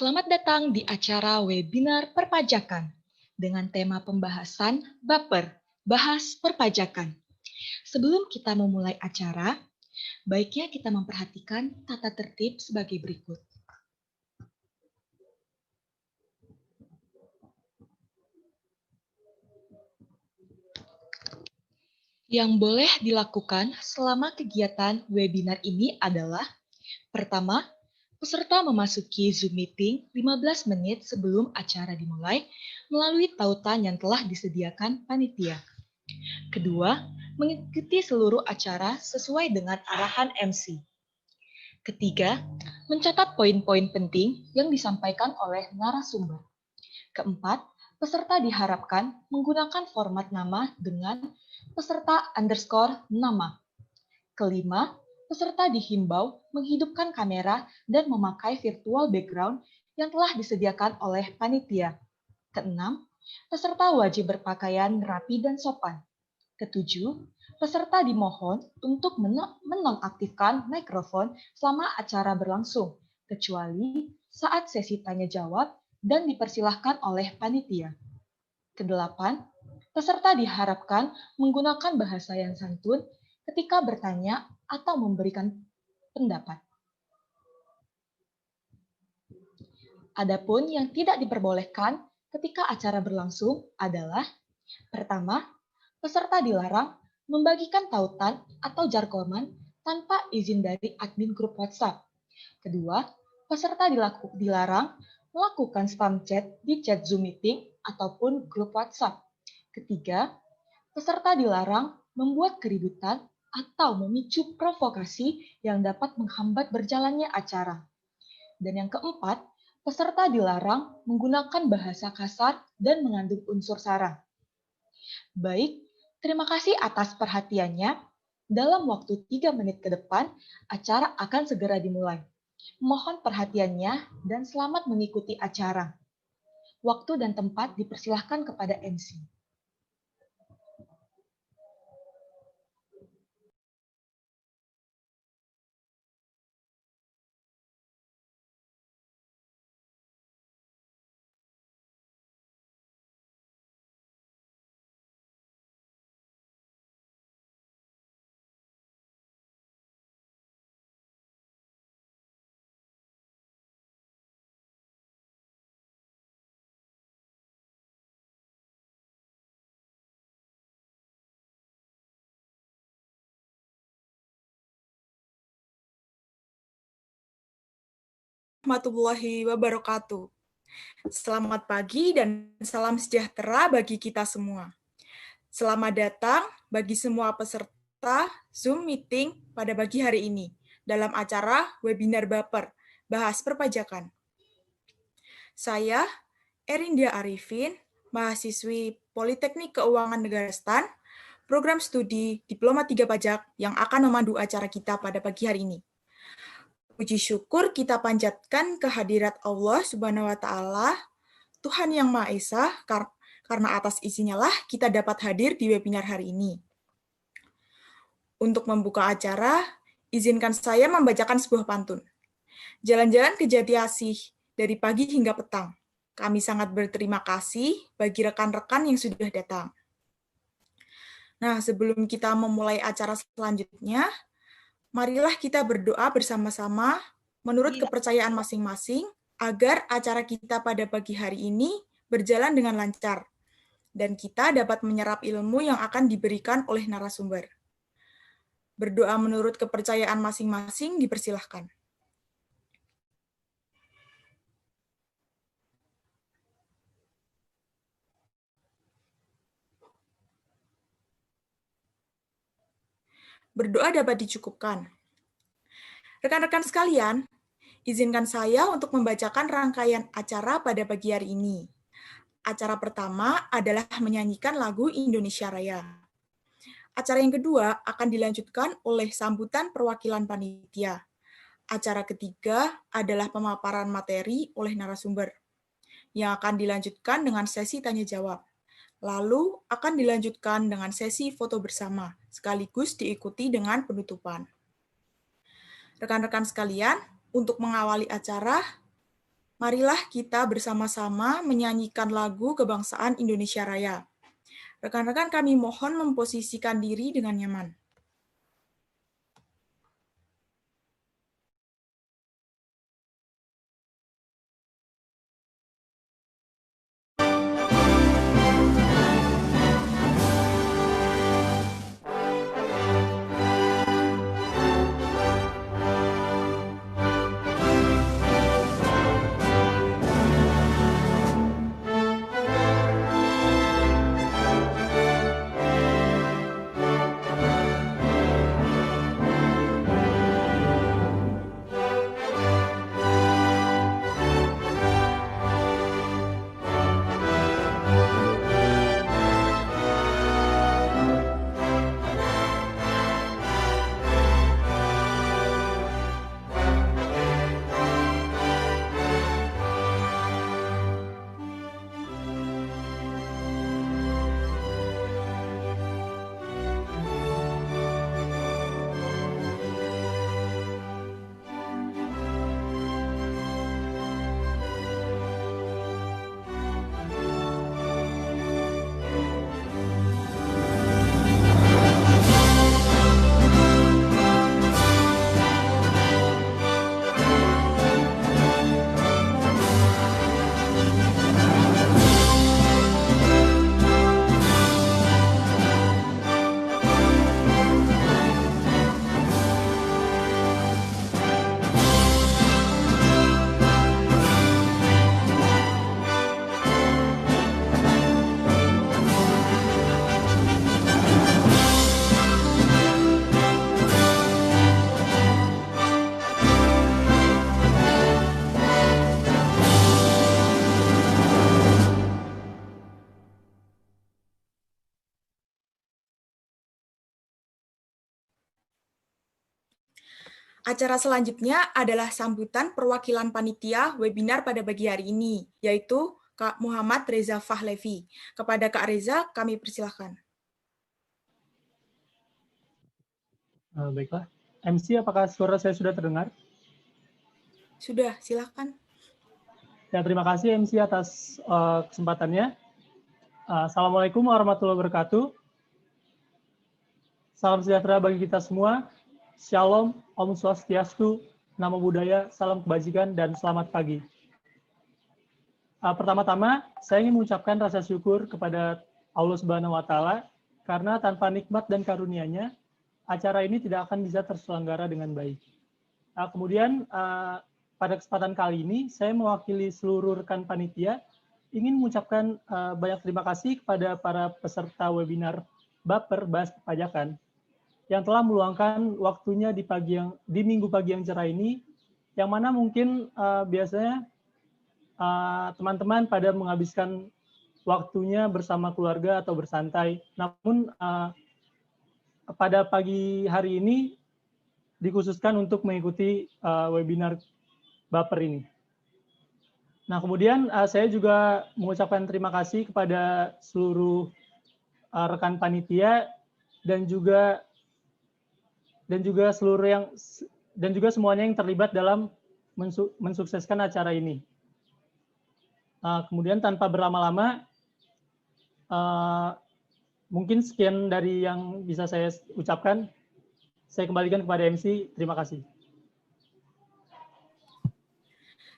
Selamat datang di acara webinar perpajakan dengan tema pembahasan Baper, bahas perpajakan. Sebelum kita memulai acara, baiknya kita memperhatikan tata tertib sebagai berikut. Yang boleh dilakukan selama kegiatan webinar ini adalah: pertama, peserta memasuki Zoom meeting 15 menit sebelum acara dimulai melalui tautan yang telah disediakan panitia. Kedua, mengikuti seluruh acara sesuai dengan arahan MC. Ketiga, mencatat poin-poin penting yang disampaikan oleh narasumber. Keempat, peserta diharapkan menggunakan format nama dengan peserta underscore nama. Kelima, peserta dihimbau menghidupkan kamera dan memakai virtual background yang telah disediakan oleh panitia. Keenam, peserta wajib berpakaian rapi dan sopan. Ketujuh, peserta dimohon untuk menonaktifkan mikrofon selama acara berlangsung, kecuali saat sesi tanya jawab dan dipersilahkan oleh panitia. Kedelapan, peserta diharapkan menggunakan bahasa yang santun ketika bertanya atau memberikan pendapat. Adapun yang tidak diperbolehkan ketika acara berlangsung adalah: pertama, peserta dilarang membagikan tautan atau jargonan tanpa izin dari admin grup WhatsApp. Kedua, peserta dilarang melakukan spam chat di chat Zoom meeting ataupun grup WhatsApp. Ketiga, peserta dilarang membuat keributan atau memicu provokasi yang dapat menghambat berjalannya acara. Dan yang keempat, peserta dilarang menggunakan bahasa kasar dan mengandung unsur sara. Baik, terima kasih atas perhatiannya. Dalam waktu 3 menit ke depan, acara akan segera dimulai. Mohon perhatiannya dan selamat mengikuti acara. Waktu dan tempat dipersilahkan kepada MC. Warahmatullahi wabarakatuh. Selamat pagi dan salam sejahtera bagi kita semua. Selamat datang bagi semua peserta Zoom meeting pada pagi hari ini dalam acara webinar Baper, bahas perpajakan. Saya Erindia Arifin, mahasiswi Politeknik Keuangan Negara STAN, program studi Diploma 3 Pajak yang akan memandu acara kita pada pagi hari ini. Puji syukur kita panjatkan kehadirat Allah Subhanahu wa Ta'ala, Tuhan Yang Maha Esa, karena atas izinnya lah kita dapat hadir di webinar hari ini. Untuk membuka acara, izinkan saya membacakan sebuah pantun. Jalan-jalan ke Jati Asih dari pagi hingga petang. Kami sangat berterima kasih bagi rekan-rekan yang sudah datang. Nah, sebelum kita memulai acara selanjutnya, marilah kita berdoa bersama-sama menurut kepercayaan masing-masing agar acara kita pada pagi hari ini berjalan dengan lancar dan kita dapat menyerap ilmu yang akan diberikan oleh narasumber. Berdoa menurut kepercayaan masing-masing dipersilahkan. Berdoa dapat dicukupkan. Rekan-rekan sekalian, izinkan saya untuk membacakan rangkaian acara pada pagi hari ini. Acara pertama adalah menyanyikan lagu Indonesia Raya. Acara yang kedua akan dilanjutkan oleh sambutan perwakilan panitia. Acara ketiga adalah pemaparan materi oleh narasumber, yang akan dilanjutkan dengan sesi tanya-jawab. Lalu akan dilanjutkan dengan sesi foto bersama, sekaligus diikuti dengan penutupan. Rekan-rekan sekalian, untuk mengawali acara, Marilah kita bersama-sama menyanyikan lagu kebangsaan Indonesia Raya. Rekan-rekan kami mohon memposisikan diri dengan nyaman. Acara selanjutnya adalah sambutan perwakilan panitia webinar pada pagi hari ini, yaitu Kak Muhammad Reza Fahlevi. Kepada Kak Reza, kami persilahkan. Baiklah. MC, apakah suara saya sudah terdengar? Sudah, silakan. Ya, terima kasih MC atas kesempatannya. Assalamualaikum warahmatullahi wabarakatuh. Salam sejahtera bagi kita semua. Shalom, Om Swastiastu, Namo Buddhaya, salam kebajikan, dan selamat pagi. Pertama-tama, saya ingin mengucapkan rasa syukur kepada Allah Subhanahu wa Ta'ala, karena tanpa nikmat dan karunia-Nya, acara ini tidak akan bisa terselenggara dengan baik. Kemudian, pada kesempatan kali ini, saya mewakili seluruh rekan panitia, ingin mengucapkan banyak terima kasih kepada para peserta webinar Baper Bahas Perpajakan, yang telah meluangkan waktunya di minggu pagi yang cerah ini, yang mana mungkin biasanya teman-teman pada menghabiskan waktunya bersama keluarga atau bersantai. Namun pada pagi hari ini dikhususkan untuk mengikuti webinar Baper ini. Nah, kemudian saya juga mengucapkan terima kasih kepada seluruh rekan panitia dan juga semuanya yang terlibat dalam mensukseskan acara ini. Kemudian tanpa berlama-lama, mungkin sekian dari yang bisa saya ucapkan. Saya kembalikan kepada MC. Terima kasih.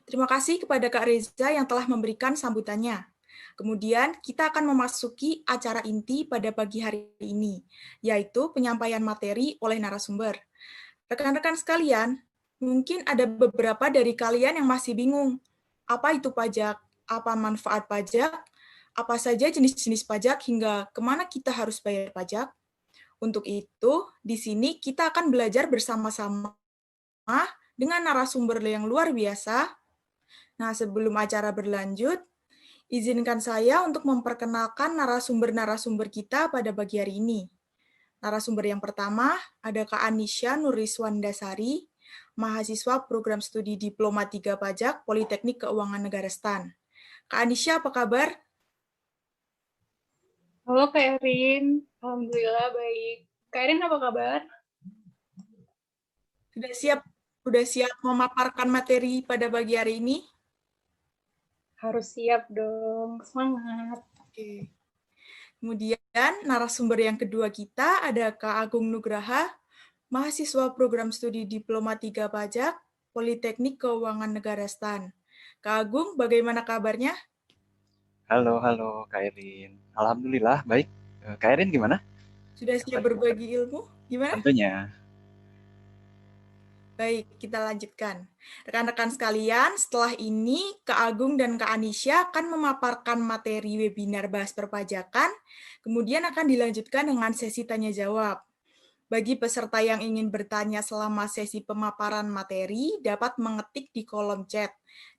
Terima kasih kepada Kak Reza yang telah memberikan sambutannya. Kemudian kita akan memasuki acara inti pada pagi hari ini, yaitu penyampaian materi oleh narasumber. Rekan-rekan sekalian, mungkin ada beberapa dari kalian yang masih bingung. Apa itu pajak? Apa manfaat pajak? Apa saja jenis-jenis pajak hingga kemana kita harus bayar pajak? Untuk itu, di sini kita akan belajar bersama-sama dengan narasumber yang luar biasa. Nah, sebelum acara berlanjut, izinkan saya untuk memperkenalkan narasumber-narasumber kita pada pagi hari ini. Narasumber yang pertama ada Kak Anisha Nuriswandasari, mahasiswa program studi Diploma 3 Pajak Politeknik Keuangan Negara STAN. Kak Anisha, apa kabar? Halo Kak Erin, alhamdulillah baik. Kak Erin apa kabar? Sudah siap memaparkan materi pada pagi hari ini? Harus siap dong, semangat. Oke. Kemudian narasumber yang kedua kita ada Kak Agung Nugraha, mahasiswa program studi Diploma 3 Pajak, Politeknik Keuangan Negara STAN. Kak Agung, bagaimana kabarnya? Halo Kak Erin. Alhamdulillah baik. Kak Erin gimana? Sudah siap berbagi ilmu? Gimana? Tentunya. Baik, kita lanjutkan. Rekan-rekan sekalian, setelah ini Kak Agung dan Kak Anisha akan memaparkan materi webinar bahas perpajakan, kemudian akan dilanjutkan dengan sesi tanya-jawab. Bagi peserta yang ingin bertanya selama sesi pemaparan materi, dapat mengetik di kolom chat.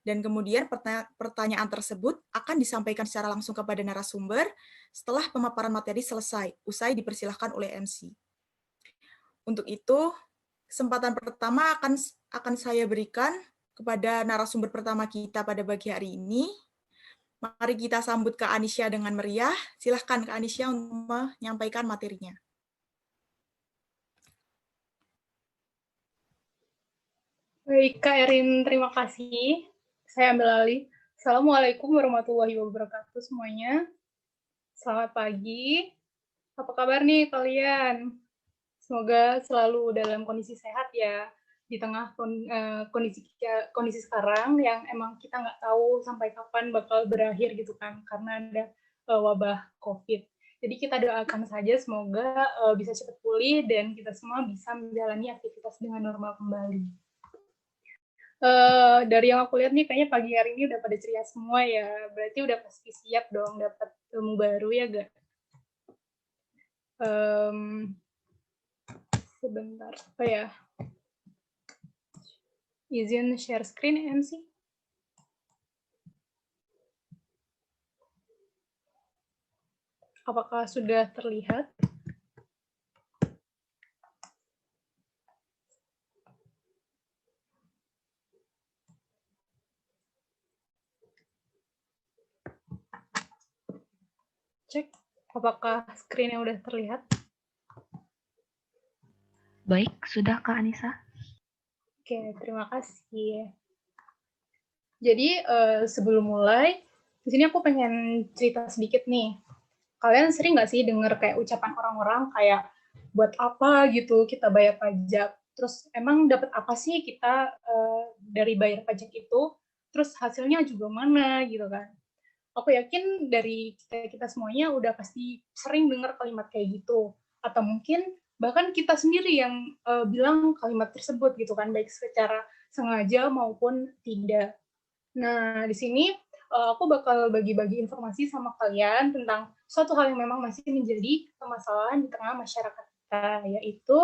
Dan kemudian pertanyaan tersebut akan disampaikan secara langsung kepada narasumber setelah pemaparan materi selesai, usai dipersilahkan oleh MC. Untuk itu, kesempatan pertama akan saya berikan kepada narasumber pertama kita pada pagi hari ini. Mari kita sambut Kak Anisha dengan meriah. Silahkan Kak Anisha untuk menyampaikan materinya. Baik, Kak Erin, terima kasih. Saya ambil alih. Assalamualaikum warahmatullahi wabarakatuh semuanya. Selamat pagi. Apa kabar nih kalian? Semoga selalu dalam kondisi sehat ya, di tengah kondisi sekarang yang emang kita nggak tahu sampai kapan bakal berakhir gitu kan, karena ada wabah COVID. Jadi kita doakan saja semoga bisa cepat pulih dan kita semua bisa menjalani aktivitas dengan normal kembali. Dari yang aku lihat nih, kayaknya pagi hari ini udah pada ceria semua ya, berarti udah pasti siap dong dapat ilmu baru ya gak? Sebentar, oh ya, izin share screen MC. Apakah sudah terlihat? Cek, apakah screen-nya udah terlihat? Baik, sudah Kak Anissa. Oke, terima kasih. Jadi sebelum mulai, di sini aku pengen cerita sedikit nih. Kalian sering nggak sih dengar kayak ucapan orang-orang kayak buat apa gitu kita bayar pajak? Terus emang dapat apa sih kita dari bayar pajak itu? Terus hasilnya juga mana gitu kan? Aku yakin dari kita semuanya udah pasti sering dengar kalimat kayak gitu, atau mungkin bahkan kita sendiri yang bilang kalimat tersebut gitu kan, baik secara sengaja maupun tidak. Nah, di sini aku bakal bagi-bagi informasi sama kalian tentang suatu hal yang memang masih menjadi permasalahan di tengah masyarakat kita, yaitu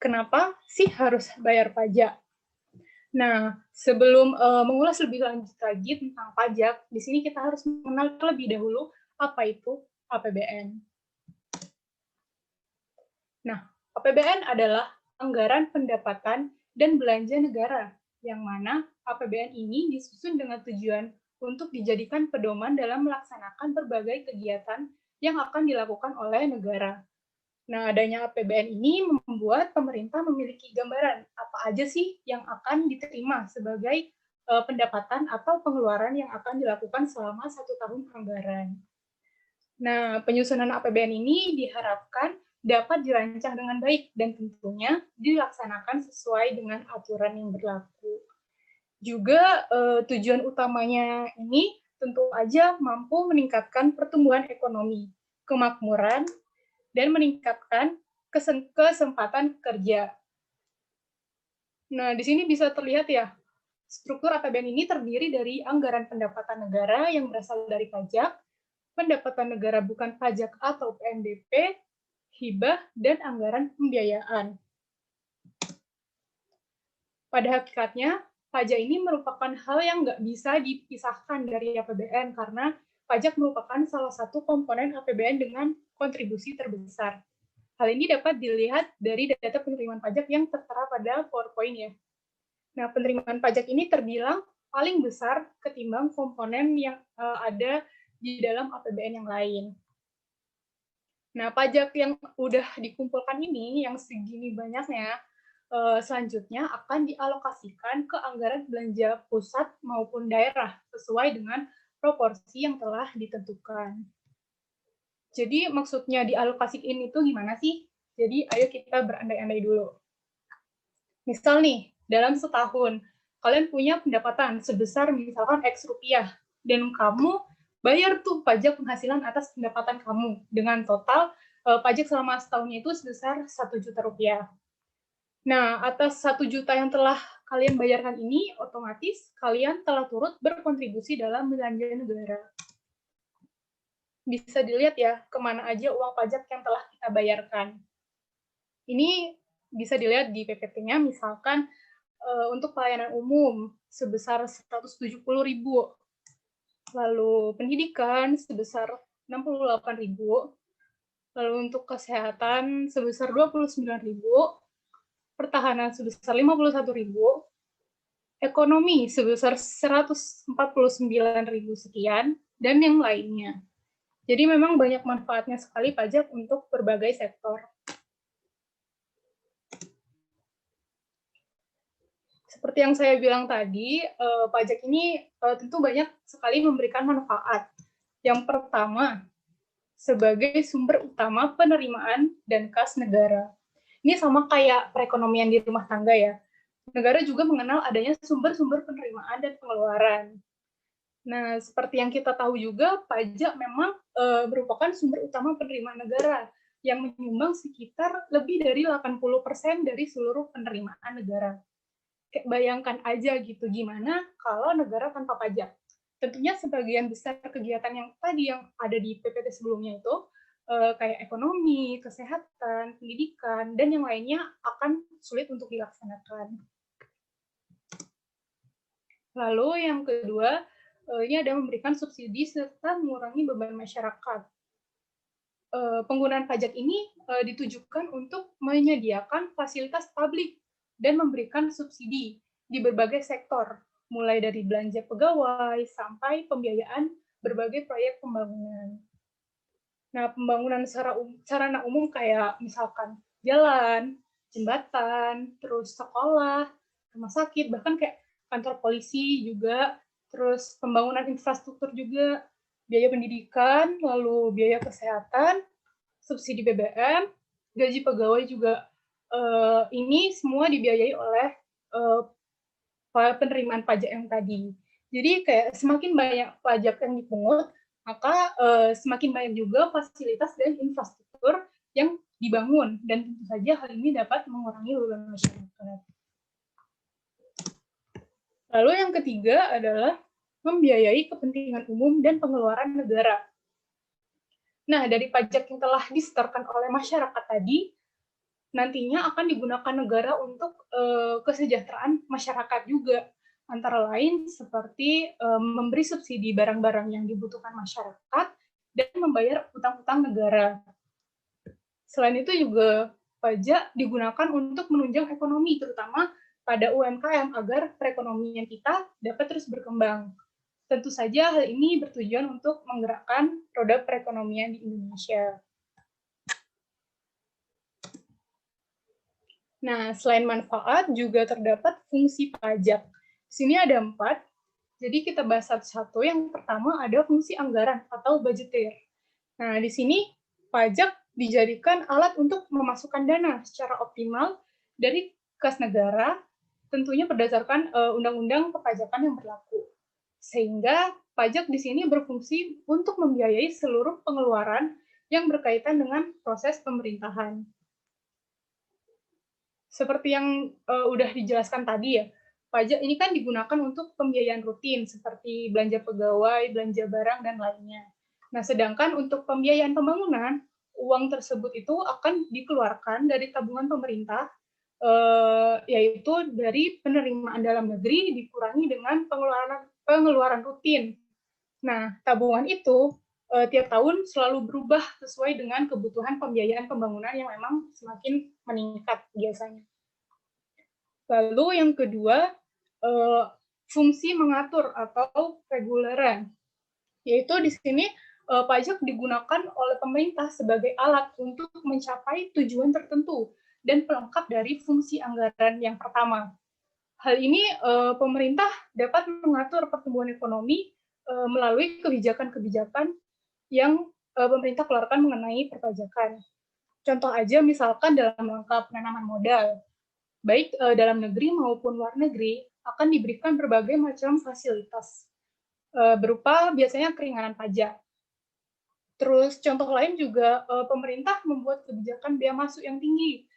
kenapa sih harus bayar pajak? Nah, sebelum mengulas lebih lanjut lagi tentang pajak, di sini kita harus mengenal terlebih dahulu apa itu APBN. Nah, APBN adalah anggaran pendapatan dan belanja negara, yang mana APBN ini disusun dengan tujuan untuk dijadikan pedoman dalam melaksanakan berbagai kegiatan yang akan dilakukan oleh negara. Nah, adanya APBN ini membuat pemerintah memiliki gambaran apa aja sih yang akan diterima sebagai pendapatan atau pengeluaran yang akan dilakukan selama 1 tahun anggaran. Nah, penyusunan APBN ini diharapkan dapat dirancang dengan baik dan tentunya dilaksanakan sesuai dengan aturan yang berlaku. Juga tujuan utamanya ini tentu aja mampu meningkatkan pertumbuhan ekonomi, kemakmuran, dan meningkatkan kesempatan kerja. Nah, di sini bisa terlihat ya, struktur APBN ini terdiri dari anggaran pendapatan negara yang berasal dari pajak, pendapatan negara bukan pajak atau PNBP, hibah, dan anggaran pembiayaan. Pada hakikatnya, pajak ini merupakan hal yang nggak bisa dipisahkan dari APBN karena pajak merupakan salah satu komponen APBN dengan kontribusi terbesar. Hal ini dapat dilihat dari data penerimaan pajak yang tertera pada PowerPoint ya. Nah, penerimaan pajak ini terbilang paling besar ketimbang komponen yang ada di dalam APBN yang lain. Nah, pajak yang udah dikumpulkan ini, yang segini banyaknya, selanjutnya akan dialokasikan ke anggaran belanja pusat maupun daerah sesuai dengan proporsi yang telah ditentukan. Jadi maksudnya dialokasiin itu gimana sih? Jadi ayo kita berandai-andai dulu. Misal nih, dalam setahun, kalian punya pendapatan sebesar misalkan X rupiah, dan kamu bayar tuh pajak penghasilan atas pendapatan kamu, dengan total pajak selama setahunnya itu sebesar 1 juta rupiah. Nah, atas 1 juta yang telah kalian bayarkan ini, otomatis kalian telah turut berkontribusi dalam belanja negara. Bisa dilihat ya, kemana aja uang pajak yang telah kita bayarkan. Ini bisa dilihat di PPT-nya, misalkan untuk pelayanan umum sebesar 170.000, lalu pendidikan sebesar 68.000, lalu untuk kesehatan sebesar 29.000, pertahanan sebesar 51.000, ekonomi sebesar 149.000 sekian, dan yang lainnya. Jadi memang banyak manfaatnya sekali pajak untuk berbagai sektor. Seperti yang saya bilang tadi, pajak ini tentu banyak sekali memberikan manfaat. Yang pertama, sebagai sumber utama penerimaan dan kas negara. Ini sama kayak perekonomian di rumah tangga ya. Negara juga mengenal adanya sumber-sumber penerimaan dan pengeluaran. Nah, seperti yang kita tahu juga, pajak memang merupakan sumber utama penerimaan negara yang menyumbang sekitar lebih dari 80% dari seluruh penerimaan negara. Kayak bayangkan aja gitu, gimana kalau negara tanpa pajak. Tentunya sebagian besar kegiatan yang tadi yang ada di PPT sebelumnya itu, kayak ekonomi, kesehatan, pendidikan, dan yang lainnya akan sulit untuk dilaksanakan. Lalu yang kedua, ini ada memberikan subsidi serta mengurangi beban masyarakat. Penggunaan pajak ini ditujukan untuk menyediakan fasilitas publik dan memberikan subsidi di berbagai sektor, mulai dari belanja pegawai sampai pembiayaan berbagai proyek pembangunan. Nah, pembangunan sarana umum kayak misalkan jalan, jembatan, terus sekolah, rumah sakit, bahkan kayak kantor polisi juga, terus pembangunan infrastruktur juga, biaya pendidikan, lalu biaya kesehatan, subsidi BBM, gaji pegawai juga. Ini semua dibiayai oleh penerimaan pajak yang tadi. Jadi kayak semakin banyak pajak yang dipungut, maka semakin banyak juga fasilitas dan infrastruktur yang dibangun, dan tentu saja hal ini dapat mengurangi beban masyarakat. Lalu yang ketiga adalah membiayai kepentingan umum dan pengeluaran negara. Nah, dari pajak yang telah disetorkan oleh masyarakat tadi, nantinya akan digunakan negara untuk kesejahteraan masyarakat juga. Antara lain seperti memberi subsidi barang-barang yang dibutuhkan masyarakat dan membayar utang-utang negara. Selain itu juga pajak digunakan untuk menunjang ekonomi, terutama pada UMKM agar perekonomian kita dapat terus berkembang. Tentu saja hal ini bertujuan untuk menggerakkan roda perekonomian di Indonesia. Nah, selain manfaat, juga terdapat fungsi pajak. Di sini ada 4, jadi kita bahas satu-satu. Yang pertama ada fungsi anggaran atau budgeter. Nah, di sini pajak dijadikan alat untuk memasukkan dana secara optimal dari kas negara, tentunya berdasarkan undang-undang perpajakan yang berlaku. Sehingga pajak di sini berfungsi untuk membiayai seluruh pengeluaran yang berkaitan dengan proses pemerintahan. Seperti yang udah dijelaskan tadi ya, pajak ini kan digunakan untuk pembiayaan rutin seperti belanja pegawai, belanja barang, dan lainnya. Nah, sedangkan untuk pembiayaan pembangunan, uang tersebut itu akan dikeluarkan dari tabungan pemerintah, yaitu dari penerimaan dalam negeri dikurangi dengan pengeluaran rutin. Nah, tabungan itu tiap tahun selalu berubah sesuai dengan kebutuhan pembiayaan pembangunan yang memang semakin meningkat biasanya. Lalu yang kedua, fungsi mengatur atau reguleran, yaitu di sini pajak digunakan oleh pemerintah sebagai alat untuk mencapai tujuan tertentu dan pelengkap dari fungsi anggaran yang pertama. Hal ini pemerintah dapat mengatur pertumbuhan ekonomi melalui kebijakan-kebijakan yang pemerintah keluarkan mengenai perpajakan. Contoh aja misalkan dalam rangka penanaman modal, baik dalam negeri maupun luar negeri, akan diberikan berbagai macam fasilitas berupa biasanya keringanan pajak. Terus contoh lain juga pemerintah membuat kebijakan bea masuk yang tinggi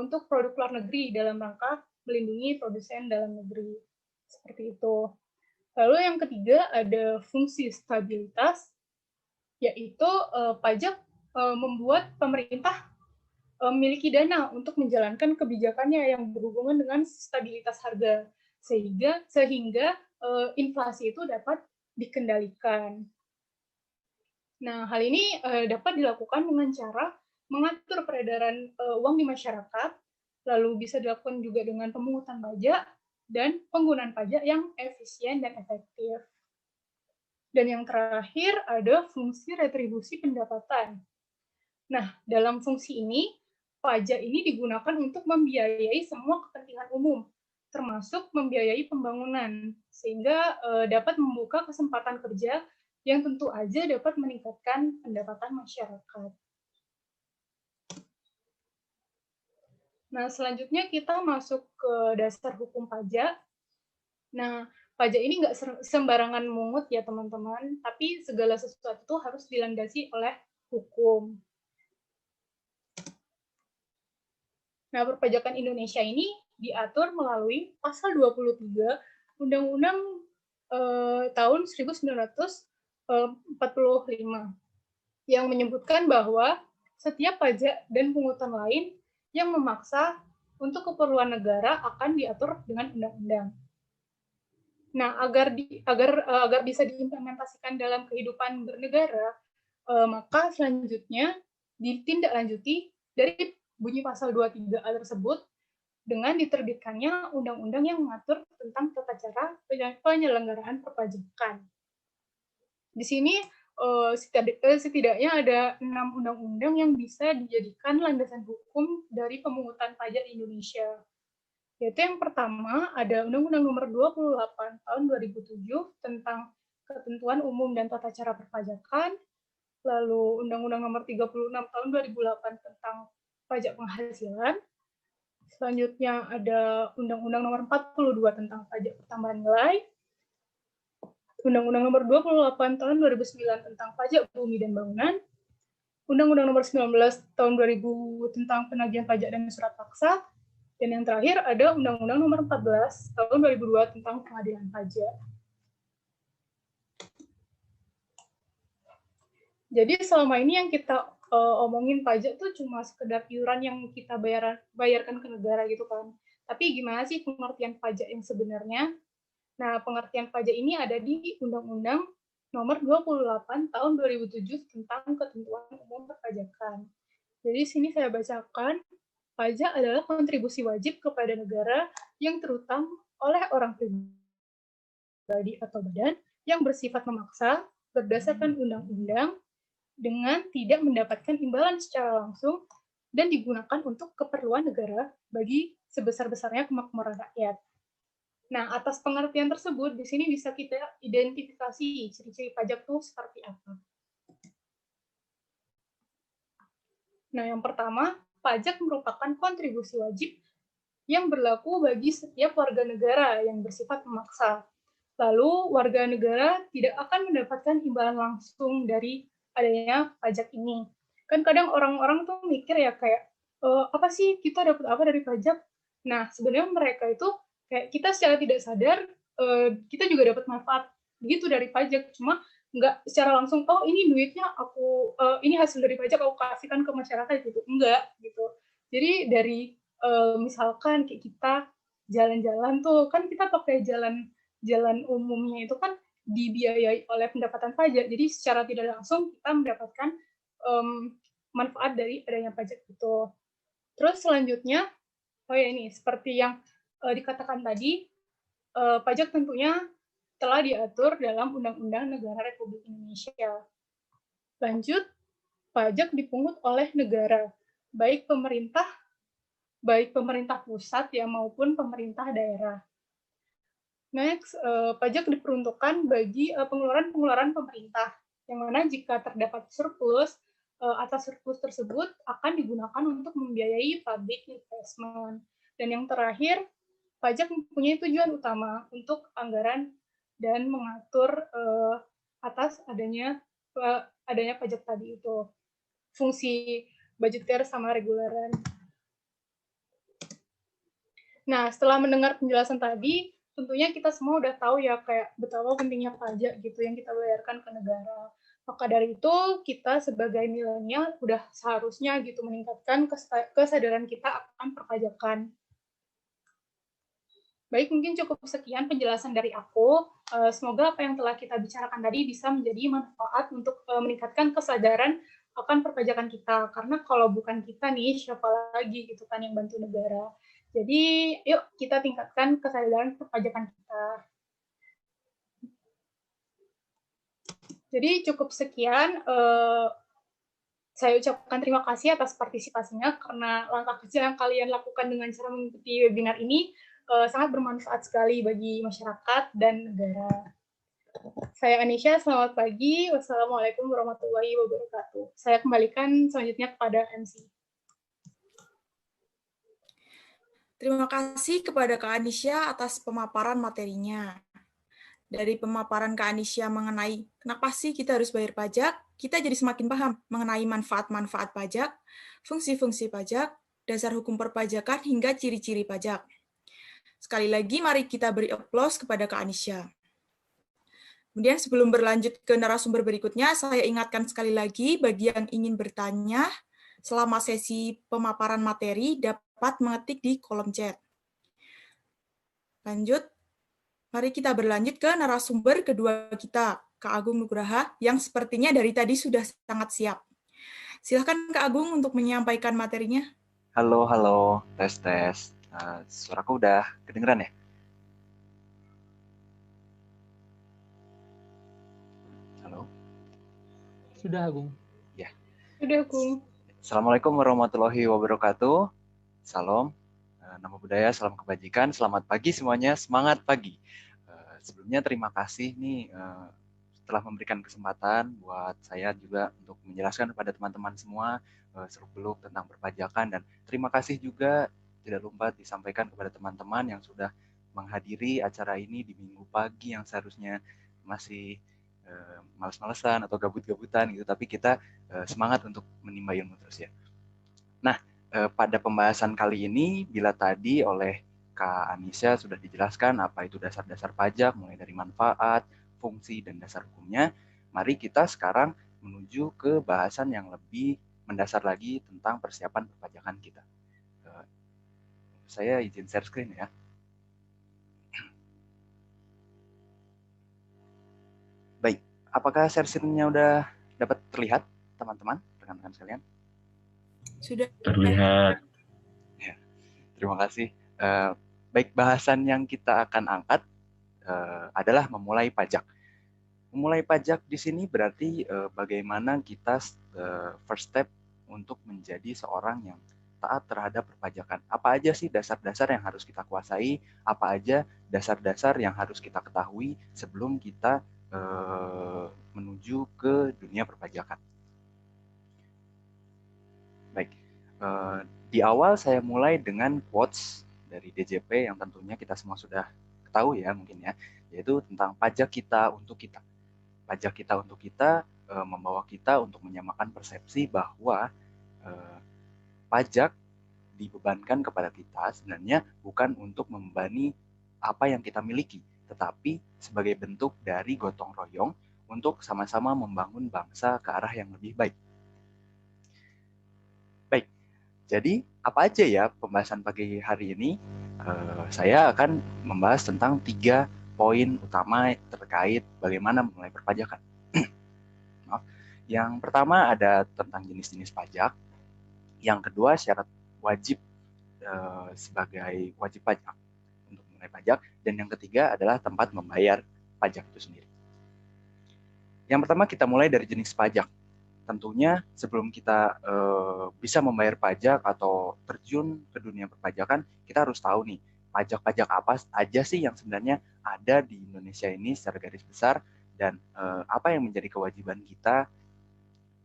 untuk produk luar negeri dalam rangka melindungi produsen dalam negeri. Seperti itu. Lalu yang ketiga ada fungsi stabilitas, yaitu pajak membuat pemerintah memiliki dana untuk menjalankan kebijakannya yang berhubungan dengan stabilitas harga, sehingga inflasi itu dapat dikendalikan. Nah, hal ini dapat dilakukan dengan cara mengatur peredaran uang di masyarakat, lalu bisa dilakukan juga dengan pemungutan pajak dan penggunaan pajak yang efisien dan efektif. Dan yang terakhir ada fungsi retribusi pendapatan. Nah, dalam fungsi ini, pajak ini digunakan untuk membiayai semua kepentingan umum, termasuk membiayai pembangunan, sehingga dapat membuka kesempatan kerja yang tentu aja dapat meningkatkan pendapatan masyarakat. Nah, selanjutnya kita masuk ke dasar hukum pajak. Nah, pajak ini nggak sembarangan mungut ya teman-teman, tapi segala sesuatu itu harus dilandasi oleh hukum. Nah, perpajakan Indonesia ini diatur melalui pasal 23 Undang-Undang tahun 1945 yang menyebutkan bahwa setiap pajak dan pungutan lain yang memaksa untuk keperluan negara akan diatur dengan undang-undang. Nah, agar bisa diimplementasikan dalam kehidupan bernegara, maka selanjutnya ditindaklanjuti dari bunyi pasal 23A tersebut dengan diterbitkannya undang-undang yang mengatur tentang tata cara penyelenggaraan perpajakan. Di sini setidaknya ada 6 undang-undang yang bisa dijadikan landasan hukum dari pemungutan pajak di Indonesia. Yaitu yang pertama ada Undang-Undang Nomor 28 Tahun 2007 tentang Ketentuan Umum dan Tata Cara Perpajakan, lalu Undang-Undang Nomor 36 Tahun 2008 tentang Pajak Penghasilan. Selanjutnya ada Undang-Undang Nomor 42 tentang Pajak Pertambahan Nilai, Undang-Undang Nomor 28 Tahun 2009 tentang Pajak Bumi dan Bangunan, Undang-Undang Nomor 19 Tahun 2000 tentang Penagihan Pajak dan Surat Paksa, dan yang terakhir ada Undang-Undang Nomor 14 Tahun 2002 tentang Pengadilan Pajak. Jadi selama ini yang kita omongin pajak tuh cuma sekedar iuran yang kita bayarkan ke negara gitu kan. Tapi gimana sih pengertian pajak yang sebenarnya? Nah, pengertian pajak ini ada di Undang-Undang Nomor 28 Tahun 2007 tentang Ketentuan Umum Perpajakan. Jadi sini saya bacakan, pajak adalah kontribusi wajib kepada negara yang terutang oleh orang pribadi atau badan yang bersifat memaksa berdasarkan undang-undang dengan tidak mendapatkan imbalan secara langsung dan digunakan untuk keperluan negara bagi sebesar-besarnya kemakmuran rakyat. Nah, atas pengertian tersebut, di sini bisa kita identifikasi ciri-ciri pajak itu seperti apa. Nah, yang pertama, pajak merupakan kontribusi wajib yang berlaku bagi setiap warga negara yang bersifat memaksa. Lalu, warga negara tidak akan mendapatkan imbalan langsung dari adanya pajak ini. Kan kadang orang-orang tuh mikir ya kayak, apa sih kita dapat apa dari pajak? Nah, sebenarnya mereka itu kayak kita secara tidak sadar, kita juga dapat manfaat gitu dari pajak, cuma nggak secara langsung, oh ini duitnya aku, ini hasil dari pajak aku kasihkan ke masyarakat gitu, enggak gitu. Jadi dari misalkan kayak kita jalan-jalan tuh, kan kita pakai jalan umumnya itu kan dibiayai oleh pendapatan pajak, jadi secara tidak langsung kita mendapatkan manfaat dari adanya pajak itu. Terus selanjutnya, oh ya ini seperti yang dikatakan tadi, pajak tentunya telah diatur dalam Undang-Undang Negara Republik Indonesia. Lanjut, pajak dipungut oleh negara, baik pemerintah baik pemerintah pusat ya maupun pemerintah daerah. Next, pajak diperuntukkan bagi pengeluaran-pengeluaran pemerintah, yang mana jika terdapat surplus, atas surplus tersebut akan digunakan untuk membiayai public investment. Dan yang terakhir, pajak mempunyai tujuan utama untuk anggaran dan mengatur atas adanya pajak tadi itu. Fungsi budgeter sama reguleran. Nah, setelah mendengar penjelasan tadi, tentunya kita semua udah tahu ya kayak betapa pentingnya pajak gitu yang kita bayarkan ke negara. Maka dari itu, kita sebagai milenial udah seharusnya gitu meningkatkan kesadaran kita akan perpajakan. Baik, mungkin cukup sekian penjelasan dari aku. Semoga apa yang telah kita bicarakan tadi bisa menjadi manfaat untuk meningkatkan kesadaran akan perpajakan kita. Karena kalau bukan kita nih, siapa lagi gitu kan yang bantu negara. Jadi, yuk kita tingkatkan kesadaran perpajakan kita. Jadi cukup sekian. Saya ucapkan terima kasih atas partisipasinya karena langkah kecil yang kalian lakukan dengan cara mengikuti webinar ini sangat bermanfaat sekali bagi masyarakat dan negara. Saya Anisha, selamat pagi. Wassalamualaikum warahmatullahi wabarakatuh. Saya kembalikan selanjutnya kepada MC. Terima kasih kepada Kak Anisha atas pemaparan materinya. Dari pemaparan Kak Anisha mengenai kenapa sih kita harus bayar pajak, kita jadi semakin paham mengenai manfaat-manfaat pajak, fungsi-fungsi pajak, dasar hukum perpajakan, hingga ciri-ciri pajak. Sekali lagi, mari kita beri aplaus kepada Kak Anisha. Kemudian sebelum berlanjut ke narasumber berikutnya, saya ingatkan sekali lagi bagi yang ingin bertanya selama sesi pemaparan materi dapat mengetik di kolom chat. Lanjut, mari kita berlanjut ke narasumber kedua kita, Kak Agung Nugraha, yang sepertinya dari tadi sudah sangat siap. Silakan Kak Agung untuk menyampaikan materinya. Halo, halo, tes. Suaraku udah kedengeran ya? Halo? Sudah, Agung. Ya. Sudah, Agung. Assalamualaikum warahmatullahi wabarakatuh. Salam, nama budaya, salam kebajikan, selamat pagi semuanya, semangat pagi. Sebelumnya terima kasih nih telah memberikan kesempatan buat saya juga untuk menjelaskan kepada teman-teman semua seluk-beluk tentang perpajakan, dan terima kasih juga tidak lupa disampaikan kepada teman-teman yang sudah menghadiri acara ini di minggu pagi yang seharusnya masih males-malesan atau gabut-gabutan gitu, tapi kita semangat untuk menimba ilmu terus ya. Nah, pada pembahasan kali ini, bila tadi oleh Kak Anisha sudah dijelaskan apa itu dasar-dasar pajak, mulai dari manfaat, fungsi, dan dasar hukumnya, mari kita sekarang menuju ke bahasan yang lebih mendasar lagi tentang persiapan perpajakan kita. Saya izin share screen ya. Baik, apakah share screen-nya udah dapat terlihat, teman-teman, rekan-rekan sekalian? Sudah terlihat. Ya, terima kasih. Baik, bahasan yang kita akan angkat adalah memulai pajak. Memulai pajak di sini berarti bagaimana kita first step untuk menjadi seorang yang taat terhadap perpajakan. Apa aja sih dasar-dasar yang harus kita kuasai? Apa aja dasar-dasar yang harus kita ketahui sebelum kita menuju ke dunia perpajakan? Baik, di awal saya mulai dengan quotes dari DJP yang tentunya kita semua sudah tahu ya mungkin ya, yaitu tentang pajak kita untuk kita. Pajak kita untuk kita membawa kita untuk menyamakan persepsi bahwa pajak dibebankan kepada kita sebenarnya bukan untuk membebani apa yang kita miliki, tetapi sebagai bentuk dari gotong royong untuk sama-sama membangun bangsa ke arah yang lebih baik. Baik, jadi apa aja ya pembahasan pagi hari ini? Saya akan membahas tentang 3 poin utama terkait bagaimana memulai perpajakan. Yang pertama ada tentang jenis-jenis pajak. Yang kedua syarat wajib sebagai wajib pajak untuk memulai pajak. Dan yang ketiga adalah tempat membayar pajak itu sendiri. Yang pertama kita mulai dari jenis pajak. tentunya sebelum kita bisa membayar pajak atau terjun ke dunia perpajakan, kita harus tahu nih, pajak-pajak apa aja sih yang sebenarnya ada di Indonesia ini secara garis besar, dan apa yang menjadi kewajiban kita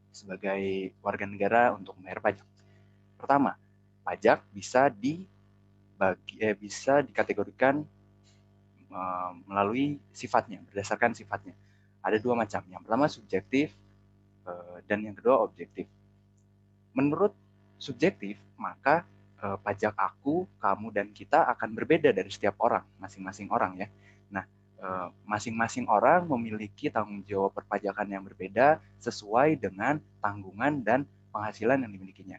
sebagai warga negara untuk membayar pajak. Pertama, pajak bisa dikategorikan melalui sifatnya, berdasarkan sifatnya. Ada dua macam. Yang pertama subjektif dan yang kedua objektif. Menurut subjektif, maka pajak aku, kamu, dan kita akan berbeda dari setiap orang, masing-masing orang ya. Nah, masing-masing orang memiliki tanggung jawab perpajakan yang berbeda sesuai dengan tanggungan dan penghasilan yang dimilikinya.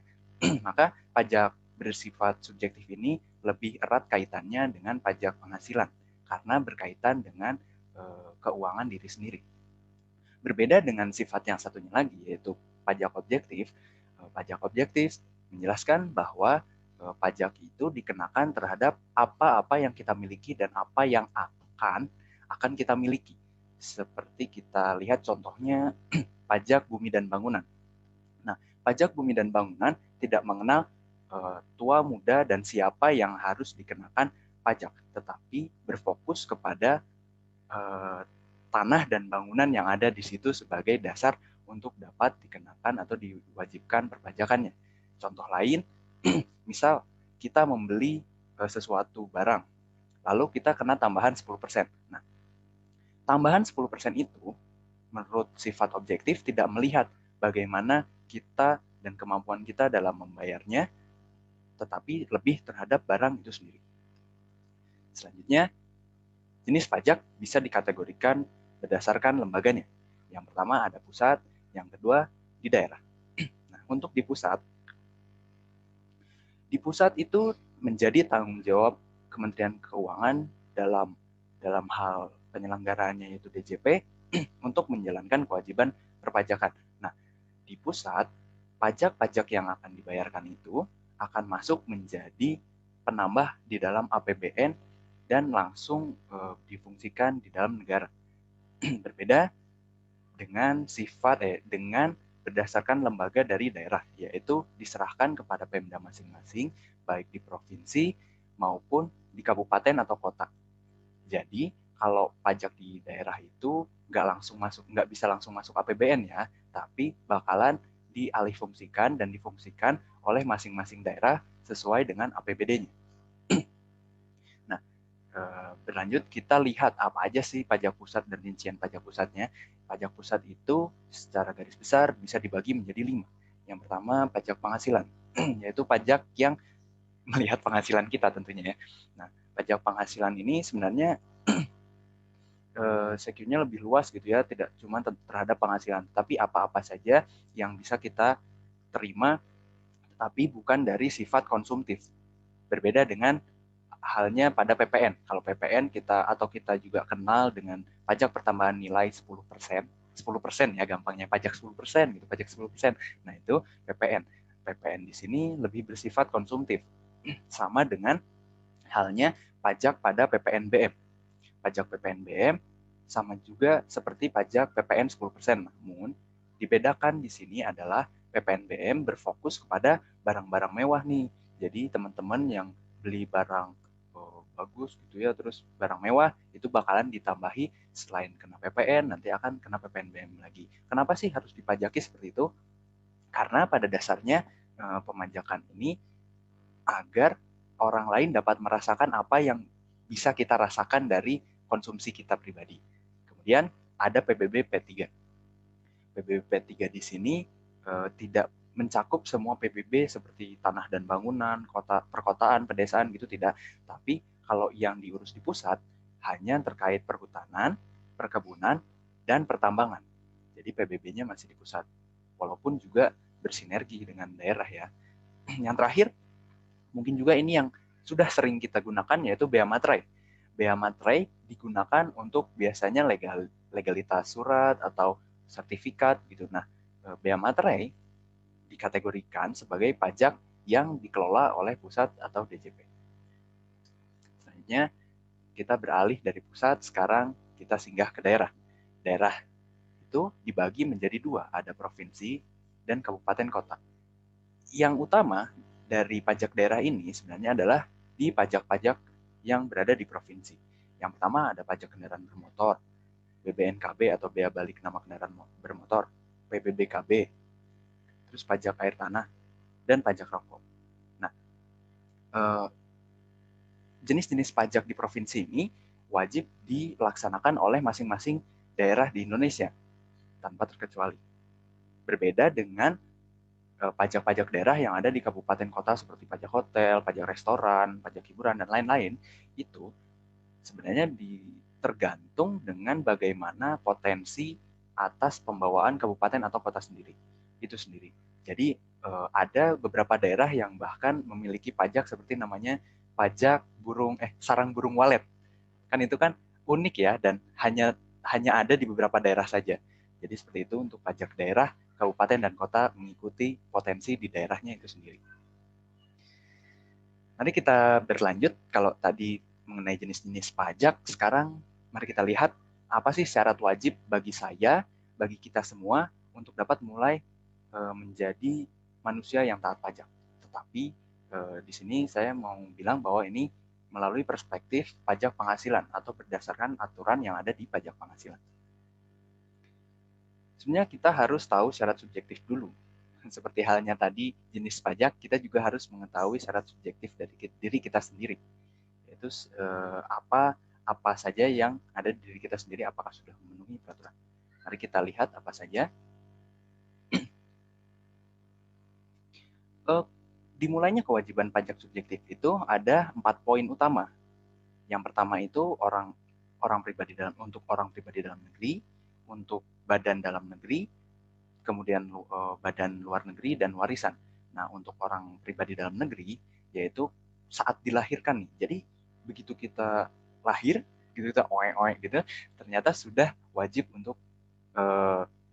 Maka pajak bersifat subjektif ini lebih erat kaitannya dengan pajak penghasilan karena berkaitan dengan keuangan diri sendiri. Berbeda dengan sifat yang satunya lagi, yaitu pajak objektif. Pajak objektif menjelaskan bahwa pajak itu dikenakan terhadap apa-apa yang kita miliki dan apa yang akan kita miliki. Seperti kita lihat contohnya pajak bumi dan bangunan. Nah, pajak bumi dan bangunan tidak mengenal tua, muda, dan siapa yang harus dikenakan pajak, tetapi berfokus kepada tanah dan bangunan yang ada di situ sebagai dasar untuk dapat dikenakan atau diwajibkan perpajakannya. Contoh lain, misal kita membeli sesuatu barang, lalu kita kena tambahan 10%. Nah, tambahan 10% itu menurut sifat objektif tidak melihat bagaimana kita dan kemampuan kita dalam membayarnya, tetapi lebih terhadap barang itu sendiri. Selanjutnya, jenis pajak bisa dikategorikan berdasarkan lembaganya. Yang pertama ada pusat, yang kedua di daerah. Nah, untuk di pusat itu menjadi tanggung jawab Kementerian Keuangan dalam hal penyelenggaraannya, yaitu DJP, untuk menjalankan kewajiban perpajakan. Nah, di pusat, pajak-pajak yang akan dibayarkan itu akan masuk menjadi penambah di dalam APBN dan langsung difungsikan di dalam negara. Berbeda dengan dengan berdasarkan lembaga dari daerah, yaitu diserahkan kepada Pemda masing-masing, baik di provinsi maupun di kabupaten atau kota. Jadi kalau pajak di daerah itu nggak bisa langsung masuk APBN ya, tapi bakalan dialihfungsikan dan difungsikan oleh masing-masing daerah sesuai dengan APBD-nya. Nah, berlanjut kita lihat apa aja sih pajak pusat dan rincian pajak pusatnya. Pajak pusat itu secara garis besar bisa dibagi menjadi 5. Yang pertama pajak penghasilan, yaitu pajak yang melihat penghasilan kita tentunya ya. Nah, pajak penghasilan ini sebenarnya secure-nya lebih luas gitu ya, tidak cuma terhadap penghasilan, tapi apa-apa saja yang bisa kita terima, tapi bukan dari sifat konsumtif. Berbeda dengan halnya pada PPN. Kalau PPN kita juga kenal dengan pajak pertambahan nilai 10%, 10% ya gampangnya, pajak 10% gitu, pajak 10%. Nah, itu PPN. PPN di sini lebih bersifat konsumtif. Sama dengan halnya pajak pada PPNBM. Pajak PPNBM sama juga seperti pajak PPN 10%. Namun, dibedakan di sini adalah PPNBM berfokus kepada barang-barang mewah nih. Jadi, teman-teman yang beli barang bagus gitu ya, terus barang mewah, itu bakalan ditambahi selain kena PPN, nanti akan kena PPNBM lagi. Kenapa sih harus dipajaki seperti itu? Karena pada dasarnya pemajakan ini agar orang lain dapat merasakan apa yang bisa kita rasakan dari konsumsi kita pribadi. Kemudian ada PBB P3. PBB P3 di sini tidak mencakup semua PBB seperti tanah dan bangunan, perkotaan, pedesaan gitu tidak. Tapi kalau yang diurus di pusat hanya terkait perhutanan, perkebunan, dan pertambangan. Jadi PBB-nya masih di pusat. Walaupun juga bersinergi dengan daerah ya. Yang terakhir, mungkin juga ini yang sudah sering kita gunakan, yaitu Bea Materai. Bea Materai digunakan untuk biasanya legalitas surat atau sertifikat gitu. Nah, Bea Materai dikategorikan sebagai pajak yang dikelola oleh pusat atau DJP. Selanjutnya, kita beralih dari pusat, sekarang kita singgah ke daerah. Daerah itu dibagi menjadi 2, ada provinsi dan kabupaten kota. Yang utama dari pajak daerah ini sebenarnya adalah di pajak-pajak yang berada di provinsi. Yang pertama ada pajak kendaraan bermotor, BBNKB atau bea balik nama kendaraan bermotor, PBBKB, terus pajak air tanah, dan pajak rokok. Nah, jenis-jenis pajak di provinsi ini wajib dilaksanakan oleh masing-masing daerah di Indonesia tanpa terkecuali. Berbeda dengan pajak-pajak daerah yang ada di kabupaten kota seperti pajak hotel, pajak restoran, pajak hiburan, dan lain-lain, itu sebenarnya tergantung dengan bagaimana potensi atas pembawaan kabupaten atau kota sendiri. Itu sendiri. Jadi ada beberapa daerah yang bahkan memiliki pajak seperti namanya pajak sarang burung walet. Kan itu kan unik ya, dan hanya ada di beberapa daerah saja. Jadi seperti itu untuk pajak daerah, kabupaten dan kota mengikuti potensi di daerahnya itu sendiri. Mari kita berlanjut. Kalau tadi mengenai jenis-jenis pajak, sekarang mari kita lihat apa sih syarat wajib bagi saya, bagi kita semua untuk dapat mulai menjadi manusia yang taat pajak. Tetapi di sini saya mau bilang bahwa ini melalui perspektif pajak penghasilan atau berdasarkan aturan yang ada di pajak penghasilan. Sebenarnya kita harus tahu syarat subjektif dulu. Seperti halnya tadi jenis pajak, kita juga harus mengetahui syarat subjektif dari diri kita sendiri. Yaitu apa saja yang ada di diri kita sendiri, apakah sudah memenuhi peraturan. Mari kita lihat apa saja. Dimulainya kewajiban pajak subjektif itu ada 4 poin utama. Yang pertama itu untuk orang pribadi dalam negeri, untuk badan dalam negeri, kemudian badan luar negeri, dan warisan. Nah, untuk orang pribadi dalam negeri, yaitu saat dilahirkan nih. Jadi, begitu kita lahir, gitu kita oe-oe gitu, ternyata sudah wajib untuk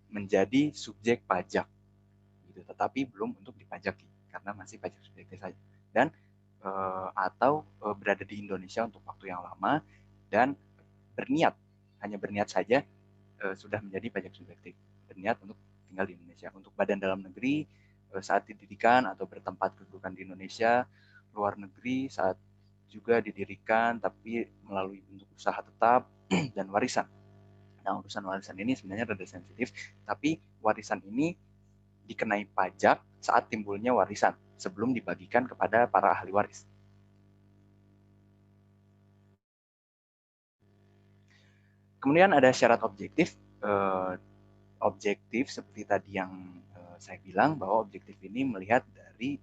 menjadi subjek pajak. Gitu. Tetapi belum untuk dipajaki, karena masih pajak subjektif saja. Dan atau berada di Indonesia untuk waktu yang lama, dan hanya berniat saja sudah menjadi pajak subjektif. Berniat untuk tinggal di Indonesia. Untuk badan dalam negeri saat didirikan atau bertempat kedudukan di Indonesia, luar negeri saat juga didirikan tapi melalui bentuk usaha tetap, dan warisan. Nah, urusan warisan ini sebenarnya rada sensitif, tapi warisan ini dikenai pajak saat timbulnya warisan sebelum dibagikan kepada para ahli waris. Kemudian ada syarat objektif. Objektif seperti tadi yang saya bilang, bahwa objektif ini melihat dari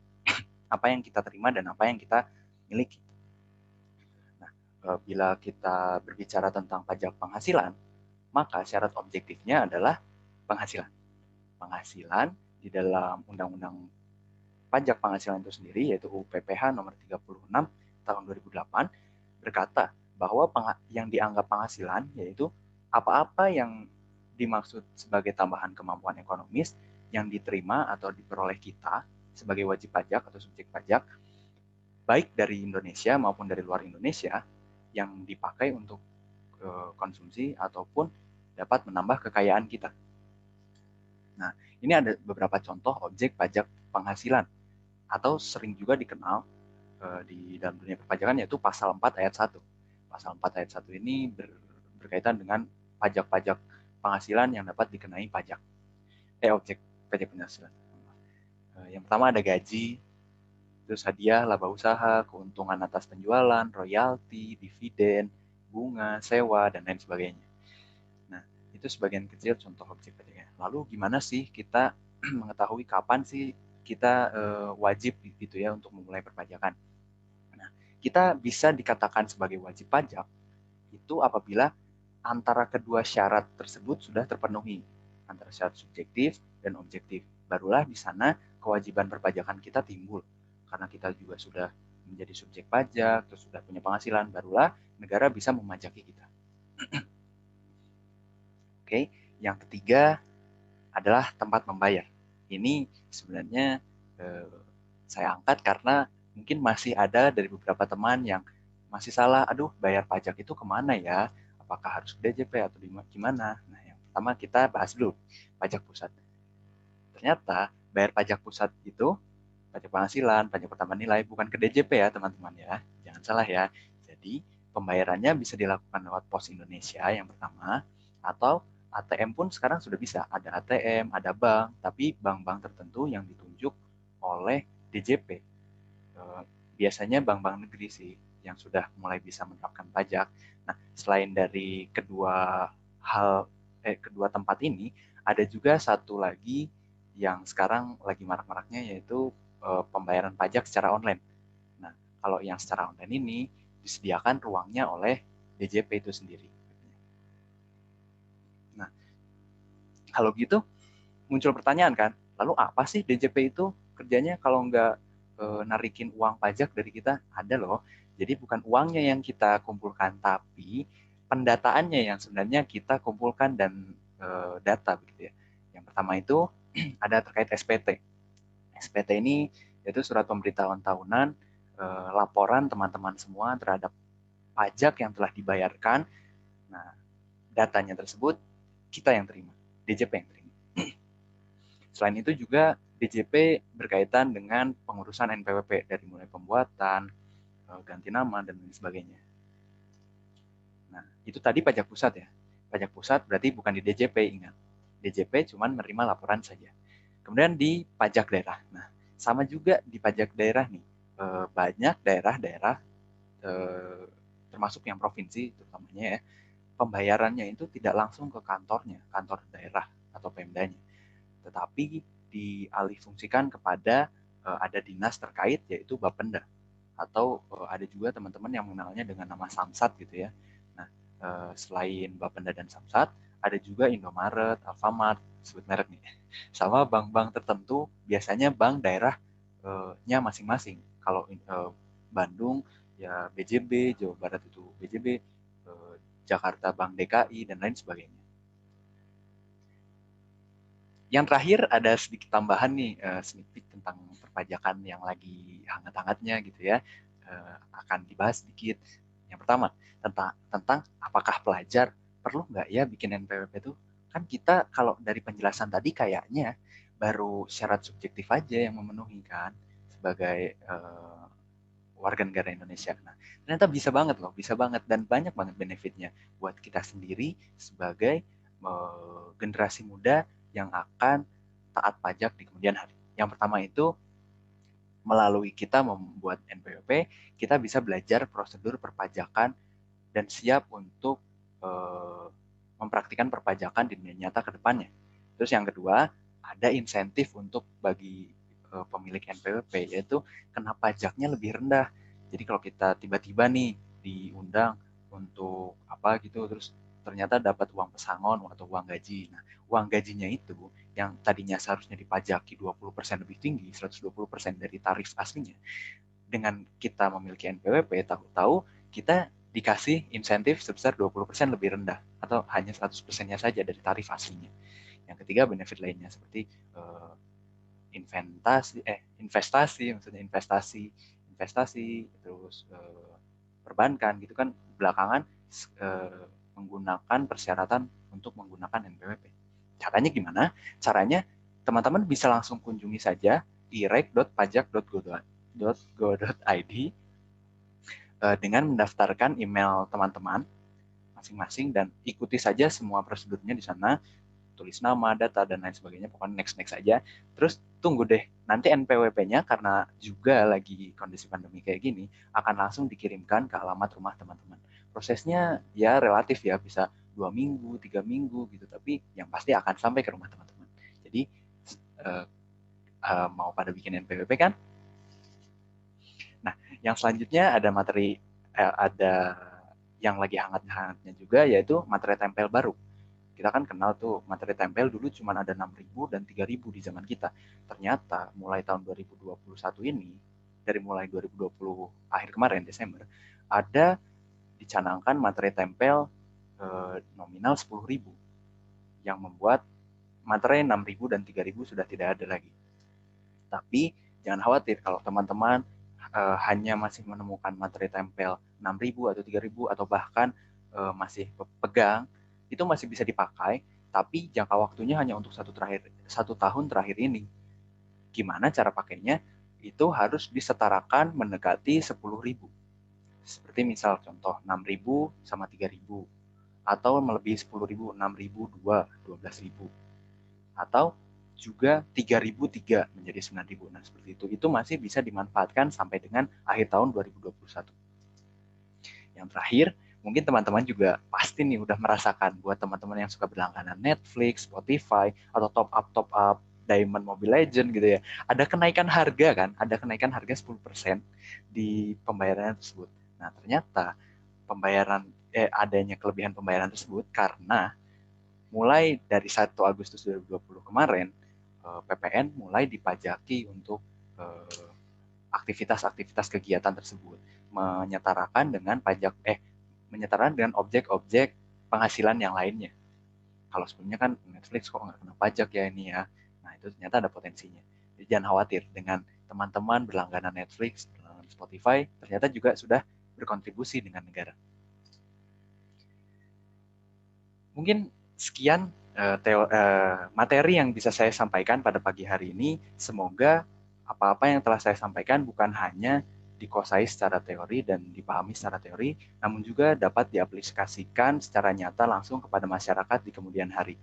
apa yang kita terima dan apa yang kita miliki. Nah, bila kita berbicara tentang pajak penghasilan, maka syarat objektifnya adalah penghasilan. Penghasilan di dalam Undang-Undang Pajak Penghasilan itu sendiri, yaitu UU PPH nomor 36 tahun 2008, berkata bahwa yang dianggap penghasilan yaitu apa-apa yang dimaksud sebagai tambahan kemampuan ekonomis yang diterima atau diperoleh kita sebagai wajib pajak atau subjek pajak, baik dari Indonesia maupun dari luar Indonesia, yang dipakai untuk konsumsi ataupun dapat menambah kekayaan kita. Nah, ini ada beberapa contoh objek pajak penghasilan, atau sering juga dikenal di dalam dunia perpajakan, yaitu pasal 4 ayat 1. Pasal 4 ayat 1 ini berkaitan dengan pajak-pajak penghasilan yang dapat dikenai pajak. Objek pajak penghasilan. Yang pertama ada gaji, terus hadiah, laba usaha, keuntungan atas penjualan, royalti, dividen, bunga, sewa, dan lain sebagainya. Nah, itu sebagian kecil contoh objek pajaknya. Lalu gimana sih kita mengetahui kapan sih kita wajib gitu ya untuk memulai perpajakan? Nah, kita bisa dikatakan sebagai wajib pajak itu apabila antara kedua syarat tersebut sudah terpenuhi, antara syarat subjektif dan objektif. Barulah di sana kewajiban perpajakan kita timbul. Karena kita juga sudah menjadi subjek pajak, terus sudah punya penghasilan, barulah negara bisa memajaki kita. Oke, yang ketiga adalah tempat membayar. Ini sebenarnya saya angkat karena mungkin masih ada dari beberapa teman yang masih salah, aduh bayar pajak itu kemana ya? Apakah harus ke DJP atau gimana? Nah, yang pertama kita bahas dulu pajak pusat. Ternyata bayar pajak pusat itu, pajak penghasilan, pajak pertambahan nilai, bukan ke DJP ya teman-teman ya. Jangan salah ya. Jadi pembayarannya bisa dilakukan lewat Pos Indonesia yang pertama, atau ATM pun sekarang sudah bisa. Ada ATM, ada bank, tapi bank-bank tertentu yang ditunjuk oleh DJP. Biasanya bank-bank negeri sih yang sudah mulai bisa menerapkan pajak. Nah, selain dari kedua tempat ini, ada juga satu lagi yang sekarang lagi marak-maraknya, yaitu pembayaran pajak secara online. Nah, kalau yang secara online ini disediakan ruangnya oleh DJP itu sendiri. Nah, kalau gitu muncul pertanyaan kan, lalu apa sih DJP itu kerjanya kalau nggak narikin uang pajak dari kita? Ada loh. Jadi bukan uangnya yang kita kumpulkan, tapi pendataannya yang sebenarnya kita kumpulkan dan data begitu ya. Yang pertama itu ada terkait SPT. SPT ini yaitu surat pemberitahuan tahunan, laporan teman-teman semua terhadap pajak yang telah dibayarkan. Nah, datanya tersebut kita yang terima, DJP yang terima. Selain itu juga DJP berkaitan dengan pengurusan NPWP dari mulai pembuatan, ganti nama, dan lain sebagainya. Nah, itu tadi pajak pusat ya. Pajak pusat berarti bukan di DJP, ingat. DJP cuma menerima laporan saja. Kemudian di pajak daerah. Nah, sama juga di pajak daerah nih. Banyak daerah-daerah, termasuk yang provinsi terutamanya ya, pembayarannya itu tidak langsung ke kantornya, kantor daerah atau Pemdanya, tetapi dialihfungsikan kepada ada dinas terkait, yaitu Bapenda, atau ada juga teman-teman yang mengenalnya dengan nama Samsat gitu ya. Nah, selain Bapenda dan Samsat, ada juga Indomaret, Alfamart, sebut merek nih, sama bank-bank tertentu, biasanya bank daerahnya masing-masing. Kalau Bandung ya BJB, Jawa Barat itu BJB, Jakarta Bank DKI, dan lain sebagainya. Yang terakhir ada sedikit tambahan nih, sneak peek tentang perpajakan yang lagi hangat-hangatnya gitu ya, akan dibahas sedikit. Yang pertama, tentang apakah pelajar perlu nggak ya bikin NPWP itu? Kan kita kalau dari penjelasan tadi kayaknya baru syarat subjektif aja yang memenuhi kan sebagai warga negara Indonesia. Nah, ternyata bisa banget loh, bisa banget, dan banyak banget benefitnya buat kita sendiri sebagai generasi muda yang akan taat pajak di kemudian hari. Yang pertama itu, melalui kita membuat NPWP, kita bisa belajar prosedur perpajakan dan siap untuk mempraktikkan perpajakan di dunia nyata ke depannya. Terus yang kedua, ada insentif untuk bagi pemilik NPWP, yaitu kena pajaknya lebih rendah. Jadi kalau kita tiba-tiba nih diundang untuk apa gitu, terus ternyata dapat uang pesangon atau uang gaji. Nah, uang gajinya itu yang tadinya seharusnya dipajaki 20% lebih tinggi, 120% dari tarif aslinya. Dengan kita memiliki NPWP, tahu-tahu kita dikasih insentif sebesar 20% lebih rendah, atau hanya 100%-nya saja dari tarif aslinya. Yang ketiga, benefit lainnya seperti investasi, terus perbankan gitu kan, belakangan menggunakan persyaratan untuk menggunakan NPWP. Caranya gimana? Caranya teman-teman bisa langsung kunjungi saja direct.pajak.go.id dengan mendaftarkan email teman-teman masing-masing dan ikuti saja semua prosedurnya di sana, tulis nama, data, dan lain sebagainya, pokoknya next aja. Terus tunggu deh, nanti NPWP-nya karena juga lagi kondisi pandemi kayak gini, akan langsung dikirimkan ke alamat rumah teman-teman. Prosesnya ya relatif ya, bisa 2 minggu, 3 minggu gitu, tapi yang pasti akan sampai ke rumah teman-teman. Jadi mau pada bikin NPWP kan? Nah, yang selanjutnya ada materi, ada yang lagi hangat-hangatnya juga, yaitu materi tempel baru. Kita kan kenal tuh materi tempel dulu cuma ada 6.000 dan 3.000 di zaman kita. Ternyata mulai tahun 2021 ini, dari mulai 2020 akhir kemarin Desember, ada dicanangkan materi tempel nominal 10.000, yang membuat materi 6.000 dan 3.000 sudah tidak ada lagi. Tapi jangan khawatir kalau teman-teman hanya masih menemukan materi tempel 6.000 atau 3.000 atau bahkan masih pegang, itu masih bisa dipakai, tapi jangka waktunya hanya untuk 1 tahun terakhir ini. gimana cara pakainya? Itu harus disetarakan mendekati 10.000. Seperti misal contoh 6.000 sama 3.000, atau melebihi 10.000, 6.000 2, 12.000, atau juga 3.003 menjadi 9.000. Nah, seperti itu. Itu masih bisa dimanfaatkan sampai dengan akhir tahun 2021. Yang terakhir, mungkin teman-teman juga pasti nih udah merasakan buat teman-teman yang suka berlangganan Netflix, Spotify, atau top up Diamond Mobile Legend gitu ya. Ada kenaikan harga kan? Ada kenaikan harga 10% di pembayaran tersebut. Nah, ternyata adanya kelebihan pembayaran tersebut karena mulai dari 1 Agustus 2020 kemarin, PPN mulai dipajaki untuk aktivitas-aktivitas kegiatan tersebut, menyetarakan dengan objek-objek penghasilan yang lainnya. Kalau sebelumnya kan Netflix kok nggak kena pajak ya ini ya. Nah, itu ternyata ada potensinya. Jadi jangan khawatir dengan teman-teman berlangganan Netflix, berlangganan Spotify, ternyata juga sudah berkontribusi dengan negara. Mungkin sekian materi yang bisa saya sampaikan pada pagi hari ini. Semoga apa-apa yang telah saya sampaikan bukan hanya dikuasai secara teori dan dipahami secara teori, namun juga dapat diaplikasikan secara nyata langsung kepada masyarakat di kemudian hari.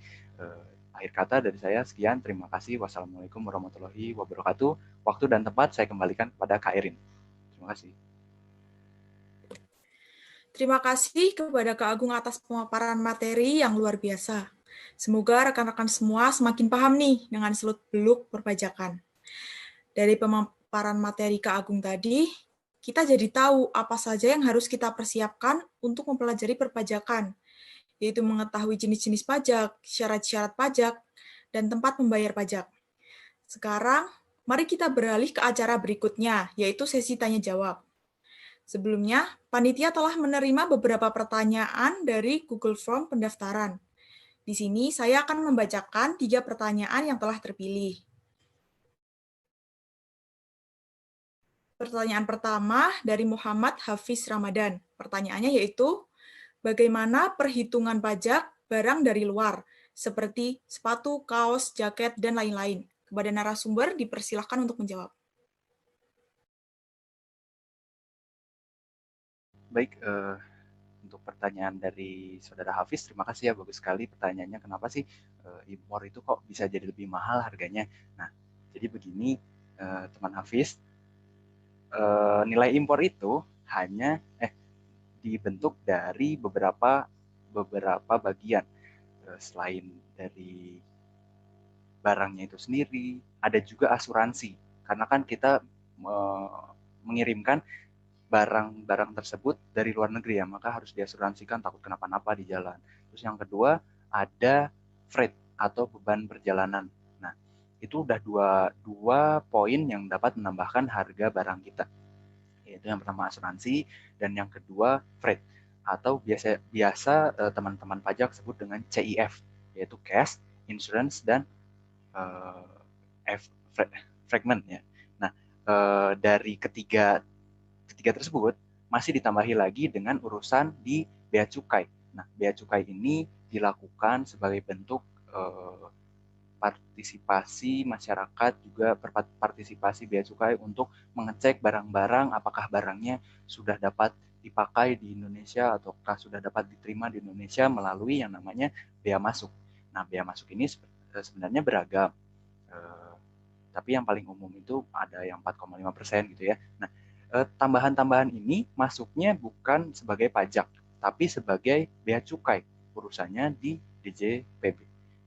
Akhir kata dari saya, sekian. Terima kasih. Wassalamualaikum warahmatullahi wabarakatuh. Waktu dan tempat saya kembalikan kepada Kak Erin. Terima kasih. Terima kasih kepada Kak Agung atas pemaparan materi yang luar biasa. Semoga rekan-rekan semua semakin paham nih dengan seluk-beluk perpajakan. Dari pemaparan materi Kak Agung tadi, kita jadi tahu apa saja yang harus kita persiapkan untuk mempelajari perpajakan, yaitu mengetahui jenis-jenis pajak, syarat-syarat pajak, dan tempat membayar pajak. Sekarang, mari kita beralih ke acara berikutnya, yaitu sesi tanya-jawab. Sebelumnya, panitia telah menerima beberapa pertanyaan dari Google Form pendaftaran. Di sini saya akan membacakan 3 pertanyaan yang telah terpilih. Pertanyaan pertama dari Muhammad Hafiz Ramadan. Pertanyaannya yaitu, bagaimana perhitungan pajak barang dari luar, seperti sepatu, kaos, jaket, dan lain-lain? Kepada narasumber dipersilahkan untuk menjawab. Baik, untuk pertanyaan dari Saudara Hafiz, terima kasih ya, bagus sekali pertanyaannya. Kenapa sih impor itu kok bisa jadi lebih mahal harganya? Nah, jadi begini, teman Hafiz, nilai impor itu hanya dibentuk dari beberapa bagian. Selain dari barangnya itu sendiri, ada juga asuransi. Karena kan kita mengirimkan barang-barang tersebut dari luar negeri ya, maka harus diasuransikan takut kenapa-napa di jalan. Terus yang kedua, ada freight atau beban perjalanan. Nah, itu udah dua poin yang dapat menambahkan harga barang kita. Yaitu yang pertama asuransi dan yang kedua freight atau biasa teman-teman pajak sebut dengan CIF, yaitu cash, insurance, dan fragment ya. Nah, dari ketiga tersebut masih ditambahi lagi dengan urusan di bea cukai. Nah, bea cukai ini dilakukan sebagai bentuk partisipasi masyarakat, juga partisipasi bea cukai untuk mengecek barang-barang apakah barangnya sudah dapat dipakai di Indonesia ataukah sudah dapat diterima di Indonesia melalui yang namanya bea masuk. Nah, bea masuk ini sebenarnya beragam. Tapi yang paling umum itu ada yang 4,5% gitu ya. Nah, tambahan-tambahan ini masuknya bukan sebagai pajak, tapi sebagai bea cukai, urusannya di DJPB.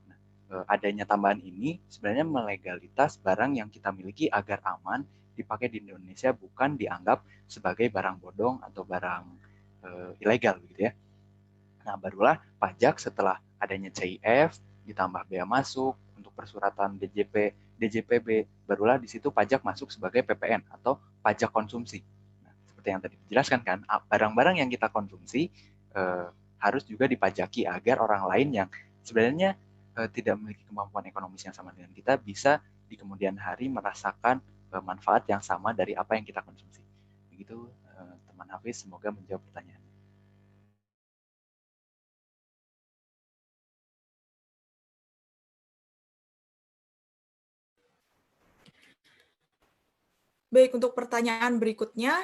Nah, adanya tambahan ini sebenarnya melegalitas barang yang kita miliki agar aman dipakai di Indonesia, bukan dianggap sebagai barang bodong atau barang ilegal gitu ya. Nah, barulah pajak setelah adanya CIF ditambah bea masuk untuk persuratan DJPB, barulah di situ pajak masuk sebagai PPN atau pajak konsumsi. Nah, seperti yang tadi dijelaskan kan, barang-barang yang kita konsumsi harus juga dipajaki agar orang lain yang sebenarnya tidak memiliki kemampuan ekonomis yang sama dengan kita bisa di kemudian hari merasakan manfaat yang sama dari apa yang kita konsumsi. Begitu teman Hafiz, semoga menjawab pertanyaan. Baik, untuk pertanyaan berikutnya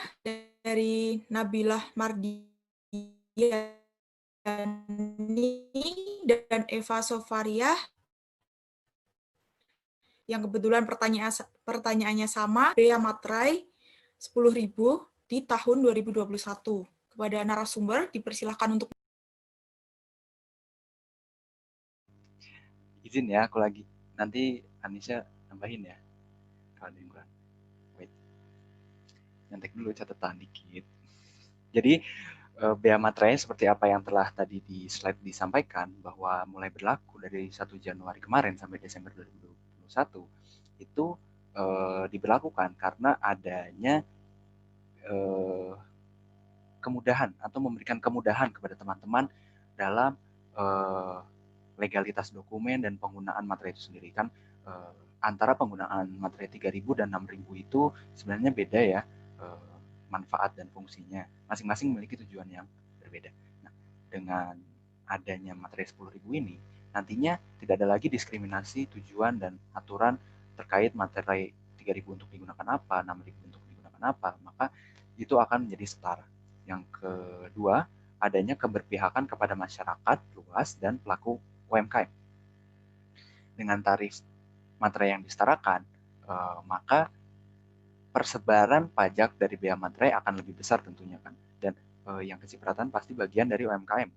dari Nabilah Mardiani dan Eva Sofariah, yang kebetulan pertanyaannya sama, bea materai 10.000 di tahun 2021. Kepada narasumber, dipersilahkan untuk Izin ya, aku lagi. Nanti Anissa nambahin ya. Kalau ada yang kurang. Wait. Nyantek dulu catatan dikit. Jadi, bea materai seperti apa yang telah tadi di slide disampaikan, bahwa mulai berlaku dari 1 Januari kemarin sampai Desember 2021, itu diberlakukan karena adanya kemudahan atau memberikan kemudahan kepada teman-teman dalam legalitas dokumen dan penggunaan materai itu sendiri. Kan antara penggunaan materai 3.000 dan 6.000 itu sebenarnya beda ya, manfaat dan fungsinya. Masing-masing memiliki tujuan yang berbeda. Nah, dengan adanya materai 10.000 ini, nantinya tidak ada lagi diskriminasi tujuan dan aturan terkait materai 3.000 untuk digunakan apa, 6.000 untuk digunakan apa, maka itu akan menjadi setara. Yang kedua, adanya keberpihakan kepada masyarakat luas dan pelaku UMKM. Dengan tarif materai yang disetarakan, maka persebaran pajak dari bea materai akan lebih besar tentunya kan. Dan yang kecipratan pasti bagian dari UMKM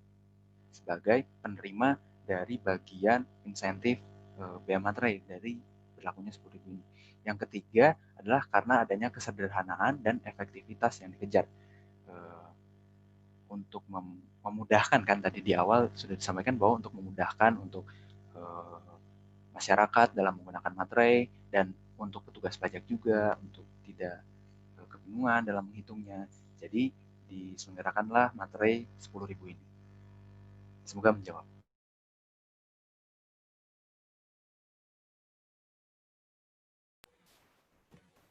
sebagai penerima dari bagian insentif bea materai dari berlakunya 10.000 ini. Yang ketiga adalah karena adanya kesederhanaan dan efektivitas yang dikejar. Untuk memudahkan, kan tadi di awal sudah disampaikan bahwa untuk memudahkan untuk masyarakat dalam menggunakan materai dan untuk petugas pajak juga untuk tidak kebingungan dalam menghitungnya. Jadi diselenggarakanlah materai 10.000 ini. Semoga menjawab.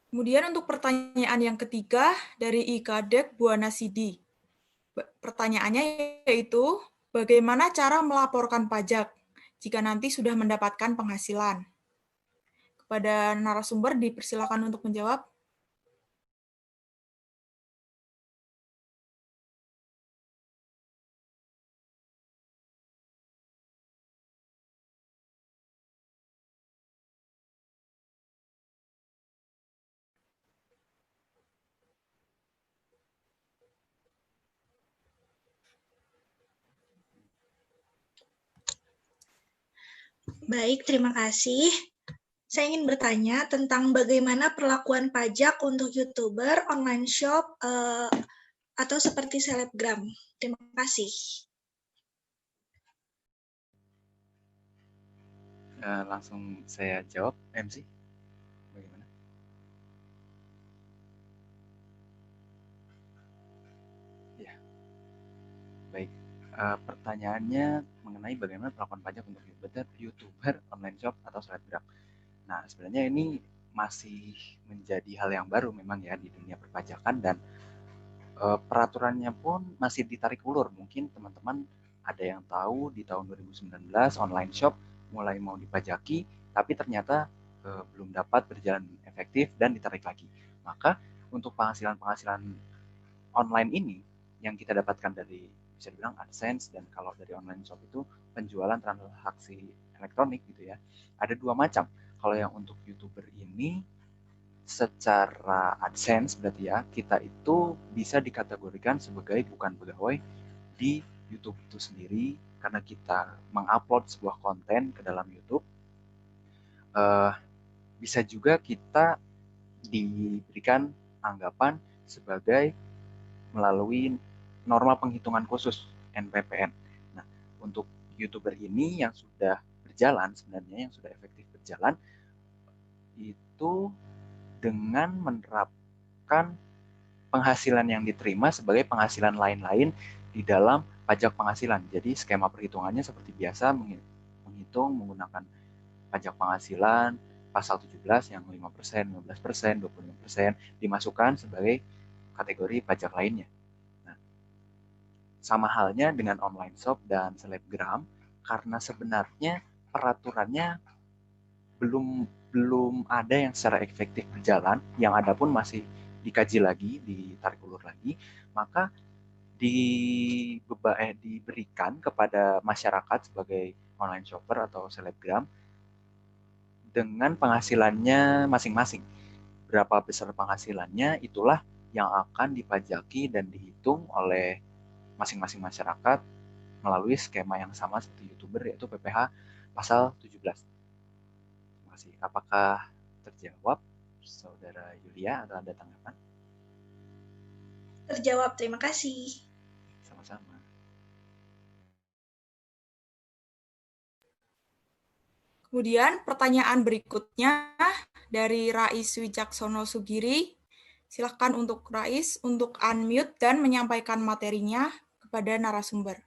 Kemudian untuk pertanyaan yang ketiga dari IKADEK Buana Sidi. Pertanyaannya yaitu, bagaimana cara melaporkan pajak jika nanti sudah mendapatkan penghasilan? Kepada narasumber dipersilakan untuk menjawab. Baik, terima kasih. Saya ingin bertanya tentang bagaimana perlakuan pajak untuk YouTuber, online shop, atau seperti selebgram. Terima kasih. Langsung saya jawab, MC. Bagaimana? Ya, baik. Pertanyaannya mengenai bagaimana perlakuan pajak untuk YouTuber, online shop, atau selebgram. Nah, sebenarnya ini masih menjadi hal yang baru memang ya di dunia perpajakan, dan peraturannya pun masih ditarik ulur. Mungkin teman-teman ada yang tahu di tahun 2019 online shop mulai mau dipajaki, tapi ternyata belum dapat berjalan efektif dan ditarik lagi. Maka untuk penghasilan-penghasilan online ini yang kita dapatkan dari, bisa dibilang AdSense, dan kalau dari online shop itu penjualan transaksi elektronik gitu ya, ada dua macam. Kalau yang untuk YouTuber ini secara AdSense berarti ya, kita itu bisa dikategorikan sebagai bukan pegawai di YouTube itu sendiri karena kita mengupload sebuah konten ke dalam YouTube. Bisa juga kita diberikan anggapan sebagai melalui norma penghitungan khusus NPPN. Nah, untuk YouTuber ini yang sudah berjalan sebenarnya, yang sudah efektif berjalan, itu dengan menerapkan penghasilan yang diterima sebagai penghasilan lain-lain di dalam pajak penghasilan. Jadi skema perhitungannya seperti biasa, menghitung menggunakan pajak penghasilan pasal 17 yang 5%, 15%, 25% dimasukkan sebagai kategori pajak lainnya. Nah, sama halnya dengan online shop dan selebgram, karena sebenarnya peraturannya belum belum ada yang secara efektif berjalan, yang ada pun masih dikaji lagi, ditarik ulur lagi, maka diberikan kepada masyarakat sebagai online shopper atau selebgram dengan penghasilannya masing-masing. Berapa besar penghasilannya, itulah yang akan dipajaki dan dihitung oleh masing-masing masyarakat melalui skema yang sama seperti YouTuber, yaitu PPh pasal 17. Terima kasih. Apakah terjawab, Saudara Yulia, atau ada tanggapan? Terjawab, terima kasih. Sama-sama. Kemudian pertanyaan berikutnya dari Rais Wicaksono Sugiri. Silakan untuk Rais untuk unmute dan menyampaikan materinya kepada narasumber.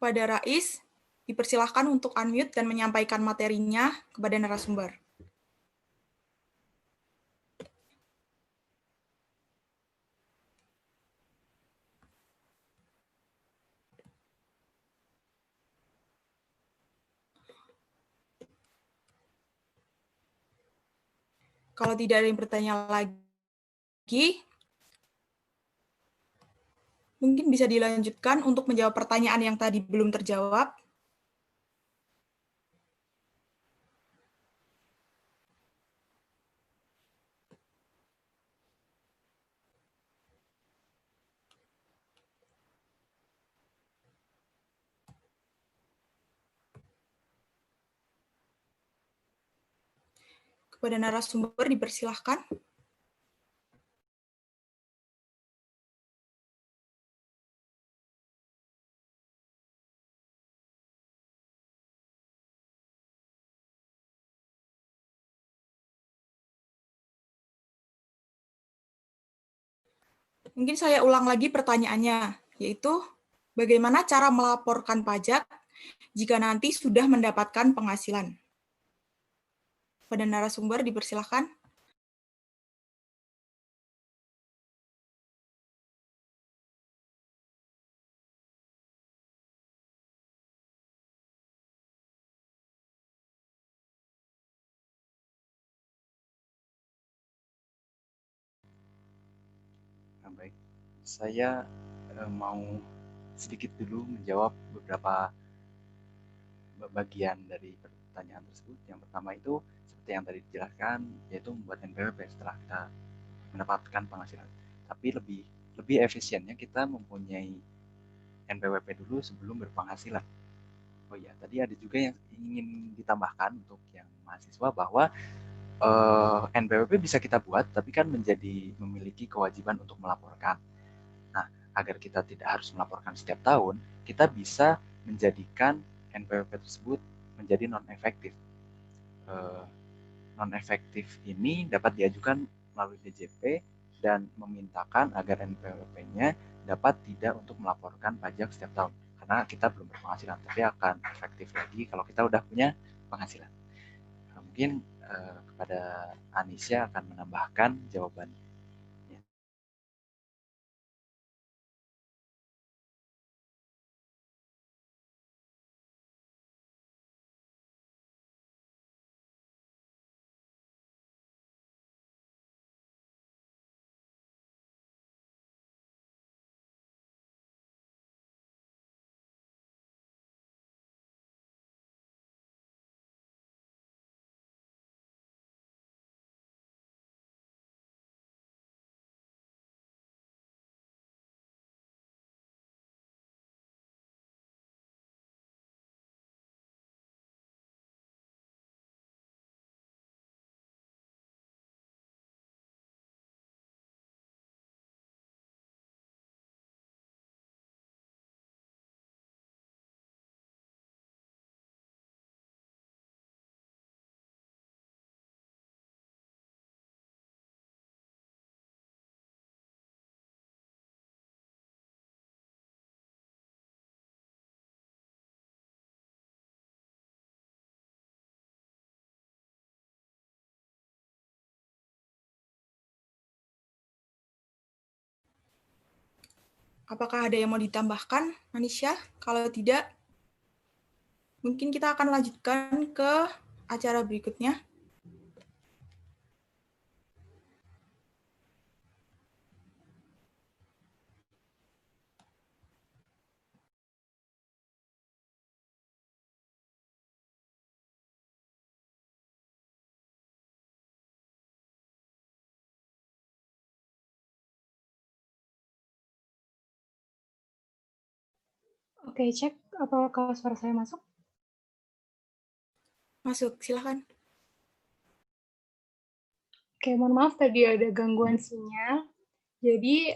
Kepada Rais, dipersilahkan untuk unmute dan menyampaikan materinya kepada narasumber. Kalau tidak ada yang bertanya lagi, mungkin bisa dilanjutkan untuk menjawab pertanyaan yang tadi belum terjawab. Kepada narasumber dipersilahkan. Mungkin saya ulang lagi pertanyaannya, yaitu bagaimana cara melaporkan pajak jika nanti sudah mendapatkan penghasilan? Pada narasumber dipersilahkan. Baik, saya mau sedikit dulu menjawab beberapa bagian dari pertanyaan tersebut. Yang pertama itu seperti yang tadi dijelaskan, yaitu membuat NPWP setelah kita mendapatkan penghasilan. Tapi lebih efisiennya kita mempunyai NPWP dulu sebelum berpenghasilan. Oh iya, tadi ada juga yang ingin ditambahkan untuk yang mahasiswa bahwa NPWP bisa kita buat, tapi kan memiliki kewajiban untuk melaporkan. Nah, agar kita tidak harus melaporkan setiap tahun, kita bisa menjadikan NPWP tersebut menjadi non-efektif. Non-efektif ini dapat diajukan melalui DJP dan memintakan agar NPWP-nya dapat tidak untuk melaporkan pajak setiap tahun. Karena kita belum berpenghasilan, tapi akan efektif lagi kalau kita udah punya penghasilan. Mungkin kepada Anisya akan menambahkan jawaban. Apakah ada yang mau ditambahkan, Manisha? Kalau tidak, mungkin kita akan lanjutkan ke acara berikutnya. Oke, cek apakah suara saya masuk. Masuk, silakan. Oke, mohon maaf tadi ada gangguan sinyal. Jadi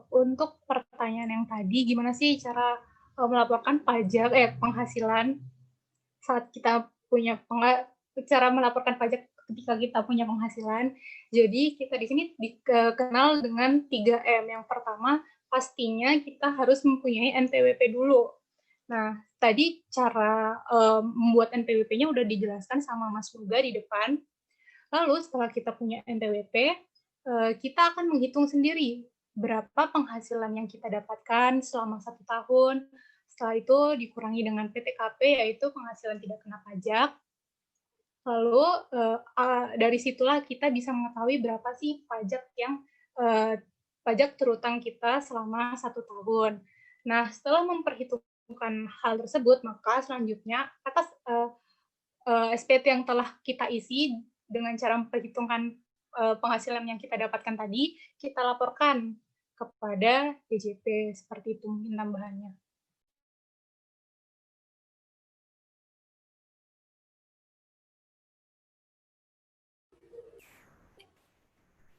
untuk pertanyaan yang tadi, gimana sih cara melaporkan pajak, penghasilan saat kita punya cara melaporkan pajak ketika kita punya penghasilan. Jadi kita di sini dikenal dengan 3M. Yang pertama, pastinya kita harus mempunyai NPWP dulu. Nah, tadi cara membuat NPWP-nya udah dijelaskan sama Mas Huga di depan. Lalu setelah kita punya NPWP, kita akan menghitung sendiri berapa penghasilan yang kita dapatkan selama 1 tahun. Setelah itu dikurangi dengan PTKP, yaitu penghasilan tidak kena pajak. Lalu dari situlah kita bisa mengetahui berapa sih pajak terutang kita selama 1 tahun. Nah, setelah memperhitungkan hal tersebut, maka selanjutnya atas SPT yang telah kita isi dengan cara memperhitungkan penghasilan yang kita dapatkan tadi, kita laporkan kepada DJP. Seperti itu mungkin tambahannya.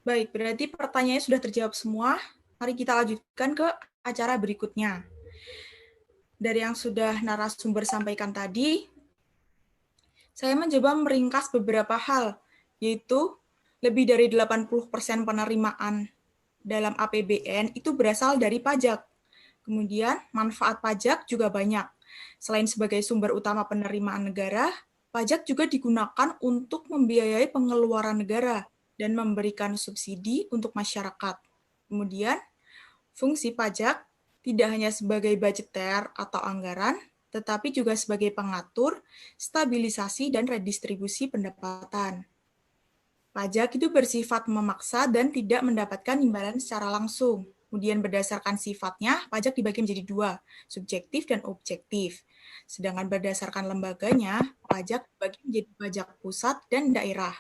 Baik, berarti pertanyaannya sudah terjawab semua. Mari kita lanjutkan ke acara berikutnya. Dari yang sudah narasumber sampaikan tadi, saya mencoba meringkas beberapa hal, yaitu lebih dari 80% penerimaan dalam APBN itu berasal dari pajak. Kemudian, manfaat pajak juga banyak. Selain sebagai sumber utama penerimaan negara, pajak juga digunakan untuk membiayai pengeluaran negara dan memberikan subsidi untuk masyarakat. Kemudian, fungsi pajak tidak hanya sebagai budgeter atau anggaran, tetapi juga sebagai pengatur, stabilisasi, dan redistribusi pendapatan. Pajak itu bersifat memaksa dan tidak mendapatkan imbalan secara langsung. Kemudian berdasarkan sifatnya, pajak dibagi menjadi 2, subjektif dan objektif. Sedangkan berdasarkan lembaganya, pajak dibagi menjadi pajak pusat dan daerah.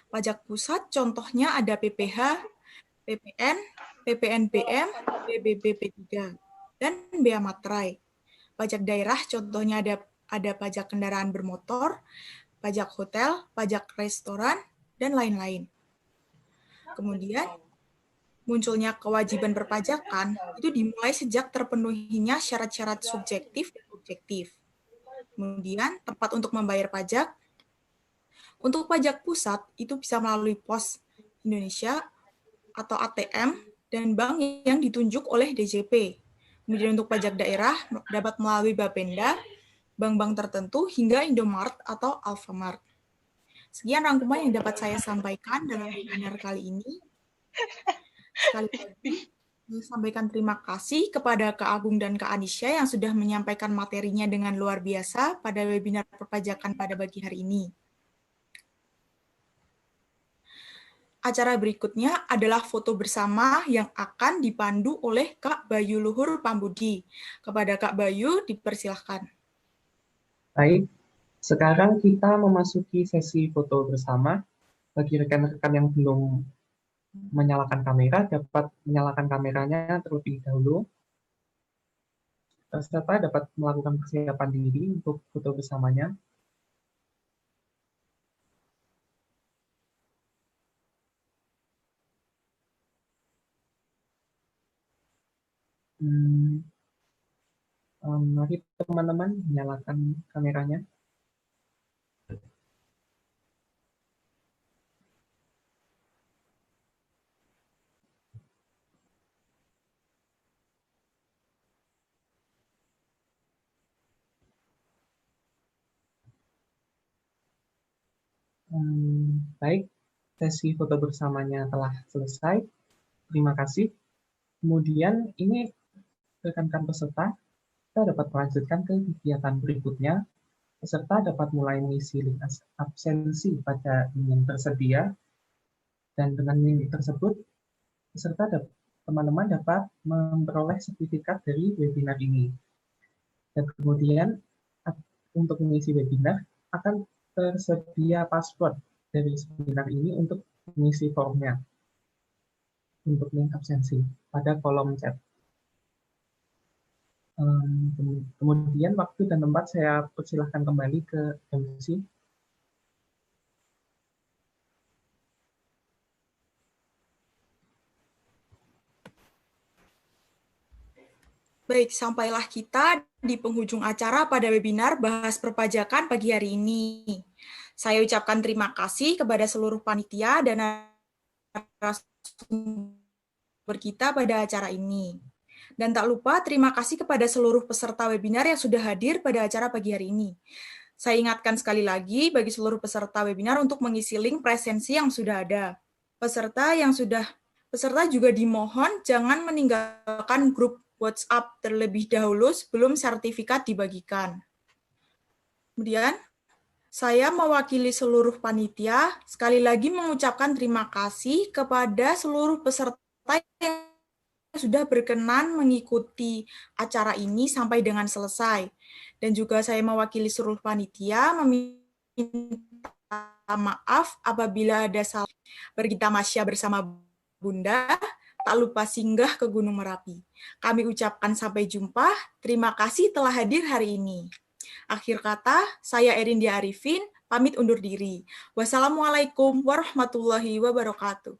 Pajak pusat contohnya ada PPh, PPN, PPNBM, BBBP3, dan Bea Materai. Pajak daerah contohnya ada pajak kendaraan bermotor, pajak hotel, pajak restoran, dan lain-lain. Kemudian, munculnya kewajiban perpajakan itu dimulai sejak terpenuhinya syarat-syarat subjektif dan objektif. Kemudian, tempat untuk membayar pajak. Untuk pajak pusat, itu bisa melalui Pos Indonesia atau ATM dan bank yang ditunjuk oleh DJP. Kemudian untuk pajak daerah dapat melalui Bapenda, bank-bank tertentu, hingga Indomart atau Alfamart. Sekian rangkuman yang dapat saya sampaikan dalam webinar kali ini. Sekali lagi, saya sampaikan terima kasih kepada Kak Agung dan Kak Anisha yang sudah menyampaikan materinya dengan luar biasa pada webinar perpajakan pada pagi hari ini. Acara berikutnya adalah foto bersama yang akan dipandu oleh Kak Bayu Luhur Pambudi. Kepada Kak Bayu, dipersilahkan. Baik, sekarang kita memasuki sesi foto bersama. Bagi rekan-rekan yang belum menyalakan kamera, dapat menyalakan kameranya terlebih dahulu. Peserta dapat melakukan persiapan diri untuk foto bersamanya. Mari teman-teman menyalakan kameranya. Baik, sesi foto bersamanya telah selesai. Terima kasih. Kemudian ini rekan-rekan peserta, kita dapat melanjutkan ke kegiatan berikutnya. Peserta dapat mulai mengisi link absensi pada link tersedia, dan dengan link tersebut, teman-teman dapat memperoleh sertifikat dari webinar ini. Dan kemudian, untuk mengisi webinar, akan tersedia password dari webinar ini untuk mengisi formnya untuk link absensi pada kolom chat. Kemudian waktu dan tempat saya persilahkan kembali ke MC. Baik, sampailah kita di penghujung acara pada webinar Bahas Perpajakan pagi hari ini. Saya ucapkan terima kasih kepada seluruh panitia dan narasumber kita pada acara ini. Dan tak lupa terima kasih kepada seluruh peserta webinar yang sudah hadir pada acara pagi hari ini. Saya ingatkan sekali lagi bagi seluruh peserta webinar untuk mengisi link presensi yang sudah ada. Peserta juga dimohon jangan meninggalkan grup WhatsApp terlebih dahulu sebelum sertifikat dibagikan. Kemudian, saya mewakili seluruh panitia, sekali lagi mengucapkan terima kasih kepada seluruh peserta yang sudah berkenan mengikuti acara ini sampai dengan selesai. Dan juga saya mewakili seluruh panitia meminta maaf apabila ada salah. Bergitamasya bersama Bunda, tak lupa singgah ke Gunung Merapi. Kami ucapkan sampai jumpa, terima kasih telah hadir hari ini. Akhir kata, saya Erindia Arifin, pamit undur diri. Wassalamualaikum warahmatullahi wabarakatuh.